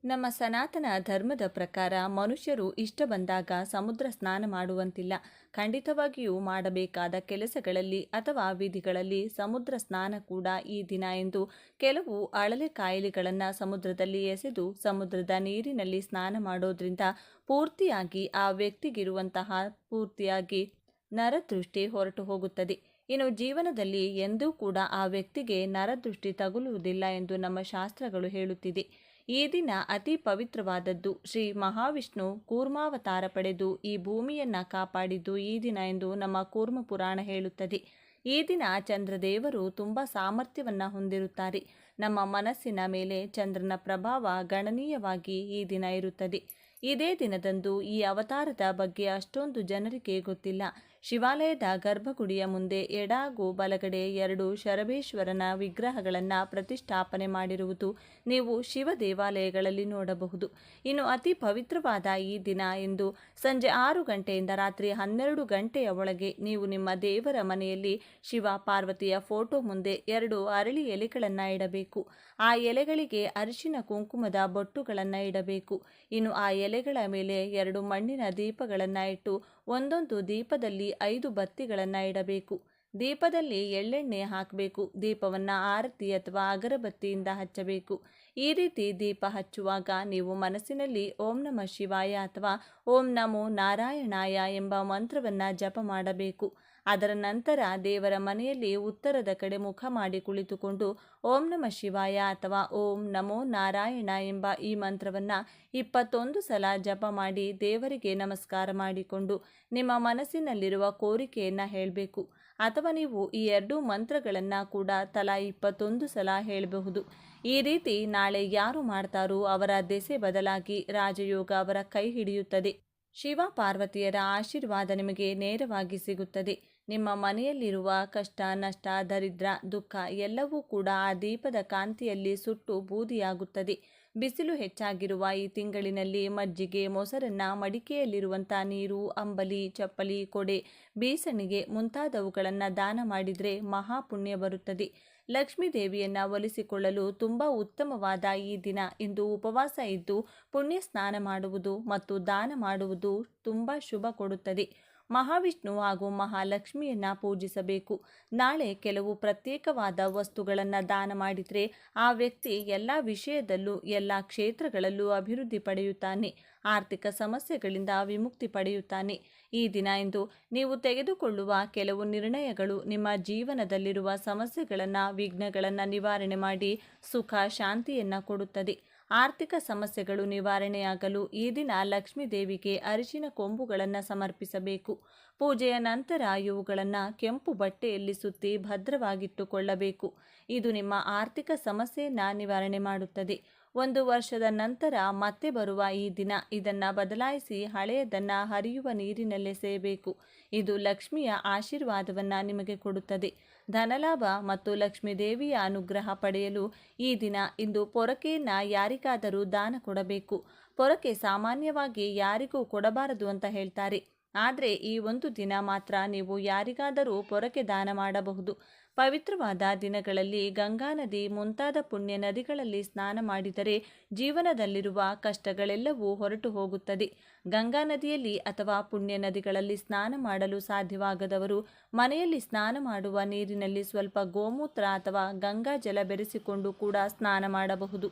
ನಮ್ಮ ಸನಾತನ ಧರ್ಮದ ಪ್ರಕಾರ ಮನುಷ್ಯರು ಇಷ್ಟ ಬಂದಾಗ ಸಮುದ್ರ ಸ್ನಾನ ಮಾಡುವಂತಿಲ್ಲ. ಖಂಡಿತವಾಗಿಯೂ ಮಾಡಬೇಕಾದ ಕೆಲಸಗಳಲ್ಲಿ ಅಥವಾ ವಿಧಿಗಳಲ್ಲಿ ಸಮುದ್ರ ಸ್ನಾನ ಕೂಡ ಈ ದಿನ ಎಂದು ಕೆಲವು ಅಳಲೆ ಕಾಯಿಲೆಗಳನ್ನು ಸಮುದ್ರದಲ್ಲಿ ಎಸೆದು ಸಮುದ್ರದ ನೀರಿನಲ್ಲಿ ಸ್ನಾನ ಮಾಡೋದ್ರಿಂದ ಪೂರ್ತಿಯಾಗಿ ಆ ವ್ಯಕ್ತಿಗಿರುವಂತಹ ಪೂರ್ತಿಯಾಗಿ ನರದೃಷ್ಟಿ ಹೊರಟು ಹೋಗುತ್ತದೆ. ಇನ್ನು ಜೀವನದಲ್ಲಿ ಎಂದೂ ಕೂಡ ಆ ವ್ಯಕ್ತಿಗೆ ನರದೃಷ್ಟಿ ತಗುಲುವುದಿಲ್ಲ ಎಂದು ನಮ್ಮ ಶಾಸ್ತ್ರಗಳು ಹೇಳುತ್ತಿದೆ. ಈ ದಿನ ಅತಿ ಪವಿತ್ರವಾದದ್ದು. ಶ್ರೀ ಮಹಾವಿಷ್ಣು ಕೂರ್ಮಾವತಾರ ಪಡೆದು ಈ ಭೂಮಿಯನ್ನು ಕಾಪಾಡಿದ್ದು ಈ ದಿನ ಎಂದು ನಮ್ಮ ಕೂರ್ಮ ಪುರಾಣ ಹೇಳುತ್ತದೆ. ಈ ದಿನ ಚಂದ್ರದೇವರು ತುಂಬ ಸಾಮರ್ಥ್ಯವನ್ನು ಹೊಂದಿರುತ್ತಾರೆ. ನಮ್ಮ ಮನಸ್ಸಿನ ಮೇಲೆ ಚಂದ್ರನ ಪ್ರಭಾವ ಗಣನೀಯವಾಗಿ ಈ ದಿನ ಇರುತ್ತದೆ. ಇದೇ ದಿನದಂದು ಈ ಅವತಾರದ ಬಗ್ಗೆ ಅಷ್ಟೊಂದು ಜನರಿಗೆ ಗೊತ್ತಿಲ್ಲ. ಶಿವಾಲಯದ ಗರ್ಭಗುಡಿಯ ಮುಂದೆ ಎಡ ಹಾಗೂ ಬಲಗಡೆ 2 ಶರಬೇಶ್ವರನ ವಿಗ್ರಹಗಳನ್ನು ಪ್ರತಿಷ್ಠಾಪನೆ ಮಾಡಿರುವುದು ನೀವು ಶಿವ ದೇವಾಲಯಗಳಲ್ಲಿ ನೋಡಬಹುದು. ಇನ್ನು ಅತಿ ಪವಿತ್ರವಾದ ಈ ದಿನ ಎಂದು ಸಂಜೆ 6 ಗಂಟೆಯಿಂದ ರಾತ್ರಿ 12 ಗಂಟೆಯ ಒಳಗೆ ನೀವು ನಿಮ್ಮ ದೇವರ ಮನೆಯಲ್ಲಿ ಶಿವ ಪಾರ್ವತಿಯ ಫೋಟೋ ಮುಂದೆ 2 ಅರಳಿ ಎಲೆಗಳನ್ನು ಇಡಬೇಕು. ಆ ಎಲೆಗಳಿಗೆ ಅರಿಶಿನ ಕುಂಕುಮದ ಬೊಟ್ಟುಗಳನ್ನು ಇಡಬೇಕು. ಇನ್ನು ಆ ಎಲೆಗಳ ಮೇಲೆ 2 ಮಣ್ಣಿನ ದೀಪಗಳನ್ನು ಇಟ್ಟು ಒಂದೊಂದು ದೀಪದಲ್ಲಿ 5 ಬತ್ತಿಗಳನ್ನು ಇಡಬೇಕು. ದೀಪದಲ್ಲಿ ಎಳ್ಳೆಣ್ಣೆ ಹಾಕಬೇಕು. ದೀಪವನ್ನು ಆರತಿ ಅಥವಾ ಅಗರಬತ್ತಿಯಿಂದ ಹಚ್ಚಬೇಕು. ಈ ರೀತಿ ದೀಪ ಹಚ್ಚುವಾಗ ನೀವು ಮನಸ್ಸಿನಲ್ಲಿ ಓಂ ನಮಃ ಶಿವಾಯ ಅಥವಾ ಓಂ ನಮೋ ನಾರಾಯಣಾಯ ಎಂಬ ಮಂತ್ರವನ್ನು ಜಪ ಮಾಡಬೇಕು. ಅದರ ನಂತರ ದೇವರ ಮನೆಯಲ್ಲಿ ಉತ್ತರದ ಕಡೆ ಮುಖ ಮಾಡಿ ಕುಳಿತುಕೊಂಡು ಓಂ ನಮಃ ಶಿವಾಯ ಅಥವಾ ಓಂ ನಮೋ ನಾರಾಯಣ ಎಂಬ ಈ ಮಂತ್ರವನ್ನು 21 ಸಲ ಜಪ ಮಾಡಿ ದೇವರಿಗೆ ನಮಸ್ಕಾರ ಮಾಡಿಕೊಂಡು ನಿಮ್ಮ ಮನಸ್ಸಿನಲ್ಲಿರುವ ಕೋರಿಕೆಯನ್ನು ಹೇಳಬೇಕು. ಅಥವಾ ನೀವು ಈ 2 ಮಂತ್ರಗಳನ್ನು ಕೂಡ ತಲಾ 21 ಸಲ ಹೇಳಬಹುದು. ಈ ರೀತಿ ನಾಳೆ ಯಾರು ಮಾಡ್ತಾರೋ ಅವರ ದೆಸೆ ಬದಲಾಗಿ ರಾಜಯೋಗ ಅವರ ಕೈ ಹಿಡಿಯುತ್ತದೆ. ಶಿವ ಪಾರ್ವತಿಯರ ಆಶೀರ್ವಾದ ನಿಮಗೆ ನೇರವಾಗಿ ಸಿಗುತ್ತದೆ. ನಿಮ್ಮ ಮನೆಯಲ್ಲಿರುವ ಕಷ್ಟ, ನಷ್ಟ, ದರಿದ್ರ, ದುಃಖ ಎಲ್ಲವೂ ಕೂಡ ಆ ದೀಪದ ಕಾಂತಿಯಲ್ಲಿ ಸುಟ್ಟು ಬೂದಿಯಾಗುತ್ತದೆ. ಬಿಸಿಲು ಹೆಚ್ಚಾಗಿರುವ ಈ ತಿಂಗಳಿನಲ್ಲಿ ಮಜ್ಜಿಗೆ, ಮೊಸರನ್ನ, ಮಡಿಕೆಯಲ್ಲಿರುವಂಥ ನೀರು, ಅಂಬಲಿ, ಚಪ್ಪಲಿ, ಕೊಡೆ, ಬೀಸಣಿಗೆ ಮುಂತಾದವುಗಳನ್ನು ದಾನ ಮಾಡಿದರೆ ಮಹಾಪುಣ್ಯ ಬರುತ್ತದೆ. ಲಕ್ಷ್ಮೀ ದೇವಿಯನ್ನು ಒಲಿಸಿಕೊಳ್ಳಲು ತುಂಬ ಉತ್ತಮವಾದ ಈ ದಿನ ಇಂದು ಉಪವಾಸ ಇದ್ದು ಪುಣ್ಯ ಸ್ನಾನ ಮಾಡುವುದು ಮತ್ತು ದಾನ ಮಾಡುವುದು ತುಂಬ ಶುಭ ಕೊಡುತ್ತದೆ. ಮಹಾವಿಷ್ಣು ಹಾಗೂ ಮಹಾಲಕ್ಷ್ಮಿಯನ್ನ ಪೂಜಿಸಬೇಕು. ನಾಳೆ ಕೆಲವು ಪ್ರತ್ಯೇಕವಾದ ವಸ್ತುಗಳನ್ನು ದಾನ ಮಾಡಿದರೆ ಆ ವ್ಯಕ್ತಿ ಎಲ್ಲ ವಿಷಯದಲ್ಲೂ ಎಲ್ಲ ಕ್ಷೇತ್ರಗಳಲ್ಲೂ ಅಭಿವೃದ್ಧಿ ಪಡೆಯುತ್ತಾನೆ, ಆರ್ಥಿಕ ಸಮಸ್ಯೆಗಳಿಂದ ವಿಮುಕ್ತಿ ಪಡೆಯುತ್ತಾನೆ. ಈ ದಿನ ಇಂದು ನೀವು ತೆಗೆದುಕೊಳ್ಳುವ ಕೆಲವು ನಿರ್ಣಯಗಳು ನಿಮ್ಮ ಜೀವನದಲ್ಲಿರುವ ಸಮಸ್ಯೆಗಳನ್ನು, ವಿಘ್ನಗಳನ್ನು ನಿವಾರಣೆ ಮಾಡಿ ಸುಖ ಶಾಂತಿಯನ್ನು ಕೊಡುತ್ತದೆ. ಆರ್ಥಿಕ ಸಮಸ್ಯೆಗಳು ನಿವಾರಣೆಯಾಗಲು ಈ ದಿನ ಲಕ್ಷ್ಮೀ ದೇವಿಗೆ ಅರಿಶಿನ ಕೊಂಬುಗಳನ್ನು ಸಮರ್ಪಿಸಬೇಕು. ಪೂಜೆಯ ನಂತರ ಇವುಗಳನ್ನು ಕೆಂಪು ಬಟ್ಟೆಯಲ್ಲಿ ಸುತ್ತಿ ಭದ್ರವಾಗಿಟ್ಟುಕೊಳ್ಳಬೇಕು. ಇದು ನಿಮ್ಮ ಆರ್ಥಿಕ ಸಮಸ್ಯೆಯನ್ನು ನಿವಾರಣೆ ಮಾಡುತ್ತದೆ. 1 ವರ್ಷದ ನಂತರ ಮತ್ತೆ ಬರುವ ಈ ದಿನ ಇದನ್ನು ಬದಲಾಯಿಸಿ ಹಳೆಯದನ್ನು ಹರಿಯುವ ನೀರಿನಲ್ಲೆಸೆಯಬೇಕು. ಇದು ಲಕ್ಷ್ಮಿಯ ಆಶೀರ್ವಾದವನ್ನು ನಿಮಗೆ ಕೊಡುತ್ತದೆ. ಧನಲಾಭ ಮತ್ತು ಲಕ್ಷ್ಮೀ ದೇವಿಯ ಅನುಗ್ರಹ ಪಡೆಯಲು ಈ ದಿನ ಇಂದು ಪೊರಕೆಯನ್ನು ಯಾರಿಗಾದರೂ ದಾನ ಕೊಡಬೇಕು. ಪೊರಕೆ ಸಾಮಾನ್ಯವಾಗಿ ಯಾರಿಗೂ ಕೊಡಬಾರದು ಅಂತ ಹೇಳ್ತಾರೆ. ಆದರೆ ಈ ಒಂದು ದಿನ ಮಾತ್ರ ನೀವು ಯಾರಿಗಾದರೂ ಪೊರಕೆ ದಾನ ಮಾಡಬಹುದು. ಪವಿತ್ರವಾದ ದಿನಗಳಲ್ಲಿ ಗಂಗಾ ನದಿ ಮುಂತಾದ ಪುಣ್ಯ ನದಿಗಳಲ್ಲಿ ಸ್ನಾನ ಮಾಡಿದರೆ ಜೀವನದಲ್ಲಿರುವ ಕಷ್ಟಗಳೆಲ್ಲವೂ ಹೊರಟು ಹೋಗುತ್ತದೆ. ಗಂಗಾ ನದಿಯಲ್ಲಿ ಅಥವಾ ಪುಣ್ಯ ನದಿಗಳಲ್ಲಿ ಸ್ನಾನ ಮಾಡಲು ಸಾಧ್ಯವಾಗದವರು ಮನೆಯಲ್ಲಿ ಸ್ನಾನ ಮಾಡುವ ನೀರಿನಲ್ಲಿ ಸ್ವಲ್ಪ ಗೋಮೂತ್ರ ಅಥವಾ ಗಂಗಾ ಜಲ ಬೆರೆಸಿಕೊಂಡು ಕೂಡ ಸ್ನಾನ ಮಾಡಬಹುದು.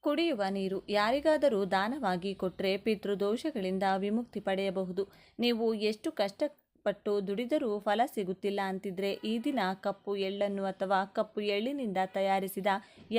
ಕುಡಿಯುವ ನೀರು ಯಾರಿಗಾದರೂ ದಾನವಾಗಿ ಕೊಟ್ಟರೆ ಪಿತೃದೋಷಗಳಿಂದ ವಿಮುಕ್ತಿ ಪಡೆಯಬಹುದು. ನೀವು ಎಷ್ಟು ಕಷ್ಟಪಟ್ಟು ದುಡಿದರೂ ಫಲ ಸಿಗುತ್ತಿಲ್ಲ ಅಂತಿದ್ರೆ ಈ ದಿನ ಕಪ್ಪು ಎಳ್ಳನ್ನು ಅಥವಾ ಕಪ್ಪು ಎಳ್ಳಿನಿಂದ ತಯಾರಿಸಿದ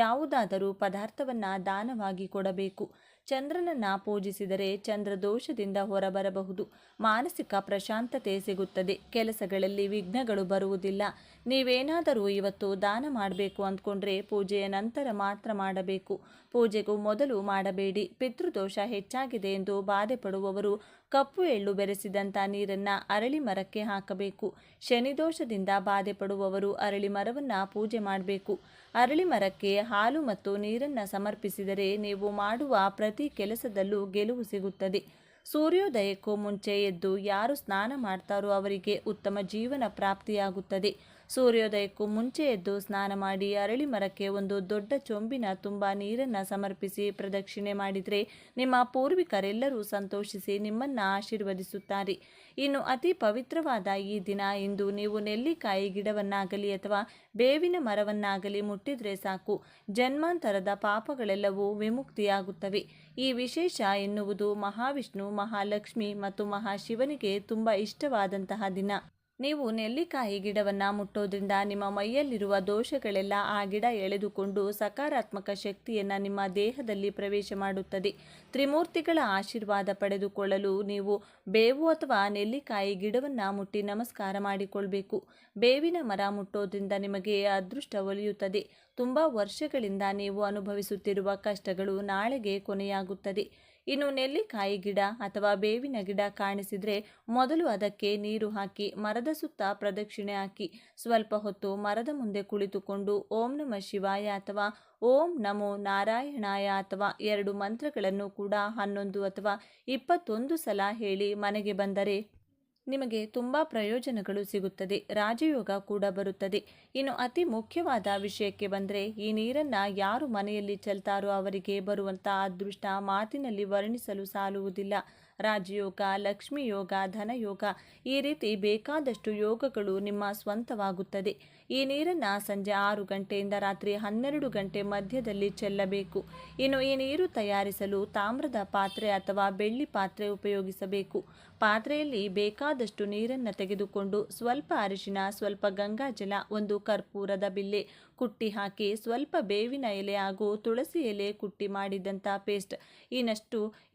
ಯಾವುದಾದರೂ ಪದಾರ್ಥವನ್ನು ದಾನವಾಗಿ ಕೊಡಬೇಕು. ಚಂದ್ರನನ್ನು ಪೂಜಿಸಿದರೆ ಚಂದ್ರದೋಷದಿಂದ ಹೊರಬರಬಹುದು. ಮಾನಸಿಕ ಪ್ರಶಾಂತತೆ ಸಿಗುತ್ತದೆ. ಕೆಲಸಗಳಲ್ಲಿ ವಿಘ್ನಗಳು ಬರುವುದಿಲ್ಲ. ನೀವೇನಾದರೂ ಇವತ್ತು ದಾನ ಮಾಡಬೇಕು ಅಂದ್ಕೊಂಡ್ರೆ ಪೂಜೆಯ ನಂತರ ಮಾತ್ರ ಮಾಡಬೇಕು. ಪೂಜೆಗೂ ಮೊದಲು ಮಾಡಬೇಡಿ. ಪಿತೃದೋಷ ಹೆಚ್ಚಾಗಿದೆ ಎಂದು ಬಾಧೆ ಪಡುವವರು ಕಪ್ಪು ಎಳ್ಳು ಬೆರೆಸಿದಂಥ ನೀರನ್ನು ಅರಳಿ ಮರಕ್ಕೆ ಹಾಕಬೇಕು. ಶನಿದೋಷದಿಂದ ಬಾಧೆ ಪಡುವವರು ಅರಳಿ ಮರವನ್ನು ಪೂಜೆ ಮಾಡಬೇಕು. ಅರಳಿ ಮರಕ್ಕೆ ಹಾಲು ಮತ್ತು ನೀರನ್ನು ಸಮರ್ಪಿಸಿದರೆ ನೀವು ಮಾಡುವ ಪ್ರತಿ ಕೆಲಸದಲ್ಲೂ ಗೆಲುವು ಸಿಗುತ್ತದೆ. ಸೂರ್ಯೋದಯಕ್ಕೂ ಮುಂಚೆ ಎದ್ದು ಯಾರು ಸ್ನಾನ ಮಾಡ್ತಾರೋ ಅವರಿಗೆ ಉತ್ತಮ ಜೀವನ ಪ್ರಾಪ್ತಿಯಾಗುತ್ತದೆ. ಸೂರ್ಯೋದಯಕ್ಕೂ ಮುಂಚೆ ಎದ್ದು ಸ್ನಾನ ಮಾಡಿ ಅರಳಿ ಮರಕ್ಕೆ ಒಂದು ದೊಡ್ಡ ಚೊಂಬಿನ ತುಂಬ ನೀರನ್ನು ಸಮರ್ಪಿಸಿ ಪ್ರದಕ್ಷಿಣೆ ಮಾಡಿದರೆ ನಿಮ್ಮ ಪೂರ್ವಿಕರೆಲ್ಲರೂ ಸಂತೋಷಿಸಿ ನಿಮ್ಮನ್ನು ಆಶೀರ್ವದಿಸುತ್ತಾರೆ. ಇನ್ನು ಅತಿ ಪವಿತ್ರವಾದ ಈ ದಿನ ಇಂದು ನೀವು ನೆಲ್ಲಿಕಾಯಿ ಗಿಡವನ್ನಾಗಲಿ ಅಥವಾ ಬೇವಿನ ಮರವನ್ನಾಗಲಿ ಮುಟ್ಟಿದರೆ ಸಾಕು, ಜನ್ಮಾಂತರದ ಪಾಪಗಳೆಲ್ಲವೂ ವಿಮುಕ್ತಿಯಾಗುತ್ತವೆ. ಈ ವಿಶೇಷ ಎನ್ನುವುದು ಮಹಾವಿಷ್ಣು, ಮಹಾಲಕ್ಷ್ಮಿ ಮತ್ತು ಮಹಾಶಿವನಿಗೆ ತುಂಬ ಇಷ್ಟವಾದಂತಹ ದಿನ. ನೀವು ನೆಲ್ಲಿಕಾಯಿ ಗಿಡವನ್ನು ಮುಟ್ಟೋದ್ರಿಂದ ನಿಮ್ಮ ಮೈಯಲ್ಲಿರುವ ದೋಷಗಳೆಲ್ಲ ಆ ಗಿಡ ಎಳೆದುಕೊಂಡು ಸಕಾರಾತ್ಮಕ ಶಕ್ತಿಯನ್ನು ನಿಮ್ಮ ದೇಹದಲ್ಲಿ ಪ್ರವೇಶ ಮಾಡುತ್ತದೆ. ತ್ರಿಮೂರ್ತಿಗಳ ಆಶೀರ್ವಾದ ಪಡೆದುಕೊಳ್ಳಲು ನೀವು ಬೇವು ಅಥವಾ ನೆಲ್ಲಿಕಾಯಿ ಗಿಡವನ್ನು ಮುಟ್ಟಿ ನಮಸ್ಕಾರ ಮಾಡಿಕೊಳ್ಬೇಕು. ಬೇವಿನ ಮರ ಮುಟ್ಟೋದ್ರಿಂದ ನಿಮಗೆ ಅದೃಷ್ಟ ಒಲಿಯುತ್ತದೆ. ತುಂಬ ವರ್ಷಗಳಿಂದ ನೀವು ಅನುಭವಿಸುತ್ತಿರುವ ಕಷ್ಟಗಳು ನಾಳೆಗೆ ಕೊನೆಯಾಗುತ್ತದೆ. ಇನ್ನು ನೆಲ್ಲಿಕಾಯಿ ಗಿಡ ಅಥವಾ ಬೇವಿನ ಗಿಡ ಕಾಣಿಸಿದರೆ ಮೊದಲು ಅದಕ್ಕೆ ನೀರು ಹಾಕಿ ಮರದ ಸುತ್ತ ಪ್ರದಕ್ಷಿಣೆ ಹಾಕಿ ಸ್ವಲ್ಪ ಹೊತ್ತು ಮರದ ಮುಂದೆ ಕುಳಿತುಕೊಂಡು ಓಂ ನಮಃ ಶಿವಾಯ ಅಥವಾ ಓಂ ನಮೋ ನಾರಾಯಣಾಯ ಅಥವಾ 2 ಮಂತ್ರಗಳನ್ನು ಕೂಡ 11 ಅಥವಾ 21 ಸಲ ಹೇಳಿ ಮನೆಗೆ ಬಂದರೆ ನಿಮಗೆ ತುಂಬ ಪ್ರಯೋಜನಗಳು ಸಿಗುತ್ತದೆ. ರಾಜಯೋಗ ಕೂಡ ಬರುತ್ತದೆ. ಇನ್ನು ಅತಿ ಮುಖ್ಯವಾದ ವಿಷಯಕ್ಕೆ ಬಂದರೆ ಈ ನೀರನ್ನು ಯಾರು ಮನೆಯಲ್ಲಿ ಚೆಲ್ತಾರೋ ಅವರಿಗೆ ಬರುವಂಥ ಅದೃಷ್ಟ ಮಾತಿನಲ್ಲಿ ವರ್ಣಿಸಲು ಸಾಲುವುದಿಲ್ಲ. ರಾಜಯೋಗ, ಲಕ್ಷ್ಮಿ ಯೋಗ, ಧನಯೋಗ ಈ ರೀತಿ ಬೇಕಾದಷ್ಟು ಯೋಗಗಳು ನಿಮ್ಮ ಸ್ವಂತವಾಗುತ್ತದೆ. ಈ ನೀರನ್ನು ಸಂಜೆ 6 ಗಂಟೆಯಿಂದ ರಾತ್ರಿ 12 ಗಂಟೆ ಮಧ್ಯದಲ್ಲಿ ಚೆಲ್ಲಬೇಕು. ಇನ್ನು ಈ ನೀರು ತಯಾರಿಸಲು ತಾಮ್ರದ ಪಾತ್ರೆ ಅಥವಾ ಬೆಳ್ಳಿ ಪಾತ್ರೆ ಉಪಯೋಗಿಸಬೇಕು. ಪಾತ್ರೆಯಲ್ಲಿ ಬೇಕಾದಷ್ಟು ನೀರನ್ನು ತೆಗೆದುಕೊಂಡು ಸ್ವಲ್ಪ ಅರಿಶಿನ, ಸ್ವಲ್ಪ ಗಂಗಾಜಲ, ಒಂದು ಕರ್ಪೂರದ ಬಿಲ್ಲೆ ಕುಟ್ಟಿ ಹಾಕಿ ಸ್ವಲ್ಪ ಬೇವಿನ ಎಲೆ ಹಾಗೂ ತುಳಸಿ ಎಲೆ ಕುಟ್ಟಿ ಮಾಡಿದಂಥ ಪೇಸ್ಟ್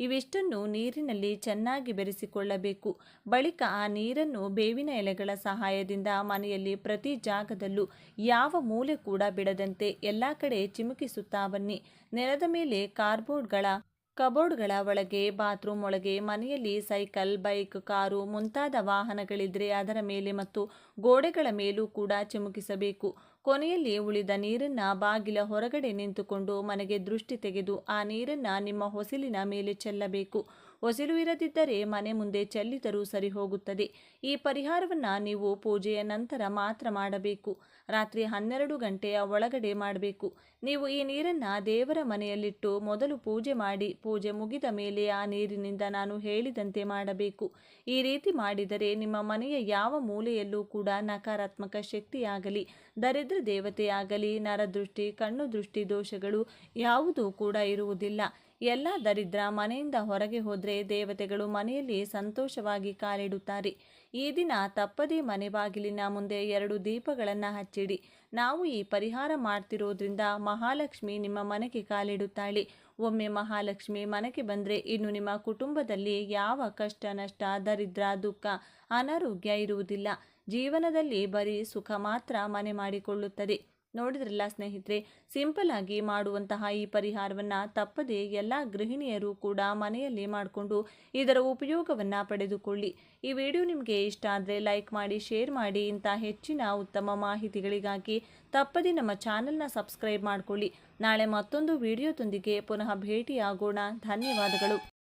ಇವಿಷ್ಟನ್ನು ನೀರಿನಲ್ಲಿ ಚೆನ್ನಾಗಿ ಬೆರೆಸಿಕೊಳ್ಳಬೇಕು. ಬಳಿಕ ಆ ನೀರನ್ನು ಬೇವಿನ ಎಲೆಗಳ ಸಹಾಯದಿಂದ ಮನೆಯಲ್ಲಿ ಪ್ರತಿ ಜಾಗದಲ್ಲೂ ಯಾವ ಮೂಲೆ ಕೂಡ ಬಿಡದಂತೆ ಎಲ್ಲ ಕಡೆ ಚಿಮುಕಿಸುತ್ತಾ ಬನ್ನಿ. ನೆಲದ ಮೇಲೆ ಕಬೋರ್ಡ್ಗಳ ಒಳಗೆ, ಬಾತ್ರೂಮ್ ಒಳಗೆ, ಮನೆಯಲ್ಲಿ ಸೈಕಲ್, ಬೈಕ್, ಕಾರು ಮುಂತಾದ ವಾಹನಗಳಿದ್ರೆ ಅದರ ಮೇಲೆ ಮತ್ತು ಗೋಡೆಗಳ ಮೇಲೂ ಕೂಡ ಚಿಮುಕಿಸಬೇಕು. ಕೊನೆಯಲ್ಲಿ ಉಳಿದ ನೀರನ್ನು ಬಾಗಿಲ ಹೊರಗಡೆ ನಿಂತುಕೊಂಡು ಮನೆಗೆ ದೃಷ್ಟಿ ತೆಗೆದು ಆ ನೀರನ್ನು ನಿಮ್ಮ ಹೊಸಿಲಿನ ಮೇಲೆ ಚೆಲ್ಲಬೇಕು. ಹೊಸಿಲು ಇರದಿದ್ದರೆ ಮನೆ ಮುಂದೆ ಚೆಲ್ಲಿದರೂ ಸರಿ ಹೋಗುತ್ತದೆ. ಈ ಪರಿಹಾರವನ್ನು ನೀವು ಪೂಜೆಯ ನಂತರ ಮಾತ್ರ ಮಾಡಬೇಕು. ರಾತ್ರಿ 12 ಗಂಟೆಯ ಒಳಗಡೆ ಮಾಡಬೇಕು. ನೀವು ಈ ನೀರನ್ನು ದೇವರ ಮನೆಯಲ್ಲಿಟ್ಟು ಮೊದಲು ಪೂಜೆ ಮಾಡಿ, ಪೂಜೆ ಮುಗಿದ ಮೇಲೆ ಆ ನೀರಿನಿಂದ ನಾನು ಹೇಳಿದಂತೆ ಮಾಡಬೇಕು. ಈ ರೀತಿ ಮಾಡಿದರೆ ನಿಮ್ಮ ಮನೆಯ ಯಾವ ಮೂಲೆಯಲ್ಲೂ ಕೂಡ ನಕಾರಾತ್ಮಕ ಶಕ್ತಿಯಾಗಲಿ, ದರಿದ್ರ ದೇವತೆಯಾಗಲಿ, ನರದೃಷ್ಟಿ, ಕಣ್ಣು ದೃಷ್ಟಿ ದೋಷಗಳು ಯಾವುದೂ ಕೂಡ ಇರುವುದಿಲ್ಲ. ಎಲ್ಲ ದರಿದ್ರ ಮನೆಯಿಂದ ಹೊರಗೆ ಹೋದರೆ ದೇವತೆಗಳು ಮನೆಯಲ್ಲಿ ಸಂತೋಷವಾಗಿ ಕಾಲಿಡುತ್ತಾರೆ. ಈ ದಿನ ತಪ್ಪದೇ ಮನೆ ಬಾಗಿಲಿನ ಮುಂದೆ 2 ದೀಪಗಳನ್ನು ಹಚ್ಚಿಡಿ. ನಾವು ಈ ಪರಿಹಾರ ಮಾಡ್ತಿರೋದ್ರಿಂದ ಮಹಾಲಕ್ಷ್ಮಿ ನಿಮ್ಮ ಮನೆಗೆ ಕಾಲಿಡುತ್ತಾಳೆ. ಒಮ್ಮೆ ಮಹಾಲಕ್ಷ್ಮಿ ಮನೆಗೆ ಬಂದರೆ ಇನ್ನು ನಿಮ್ಮ ಕುಟುಂಬದಲ್ಲಿ ಯಾವ ಕಷ್ಟ, ನಷ್ಟ, ದರಿದ್ರ, ದುಃಖ, ಅನಾರೋಗ್ಯ ಇರುವುದಿಲ್ಲ. ಜೀವನದಲ್ಲಿ ಬರೀ ಸುಖ ಮಾತ್ರ ಮನೆ ಮಾಡಿಕೊಳ್ಳುತ್ತದೆ. ನೋಡಿದ್ರಲ್ಲ ಸ್ನೇಹಿತರೆ, ಸಿಂಪಲ್ ಆಗಿ ಮಾಡುವಂತಹ ಈ ಪರಿಹಾರವನ್ನು ತಪ್ಪದೆ ಎಲ್ಲ ಗೃಹಿಣಿಯರು ಕೂಡ ಮನೆಯಲ್ಲಿ ಮಾಡಿಕೊಂಡು ಇದರ ಉಪಯೋಗವನ್ನು ಪಡೆದುಕೊಳ್ಳಿ. ಈ ವಿಡಿಯೋ ನಿಮಗೆ ಇಷ್ಟ ಆದರೆ ಲೈಕ್ ಮಾಡಿ, ಶೇರ್ ಮಾಡಿ. ಇಂಥ ಹೆಚ್ಚಿನ ಉತ್ತಮ ಮಾಹಿತಿಗಳಿಗಾಗಿ ತಪ್ಪದೆ ನಮ್ಮ ಚಾನಲ್ನ ಸಬ್ಸ್ಕ್ರೈಬ್ ಮಾಡಿಕೊಳ್ಳಿ. ನಾಳೆ ಮತ್ತೊಂದು ವಿಡಿಯೋದೊಂದಿಗೆ ಪುನಃ ಭೇಟಿಯಾಗೋಣ. ಧನ್ಯವಾದಗಳು.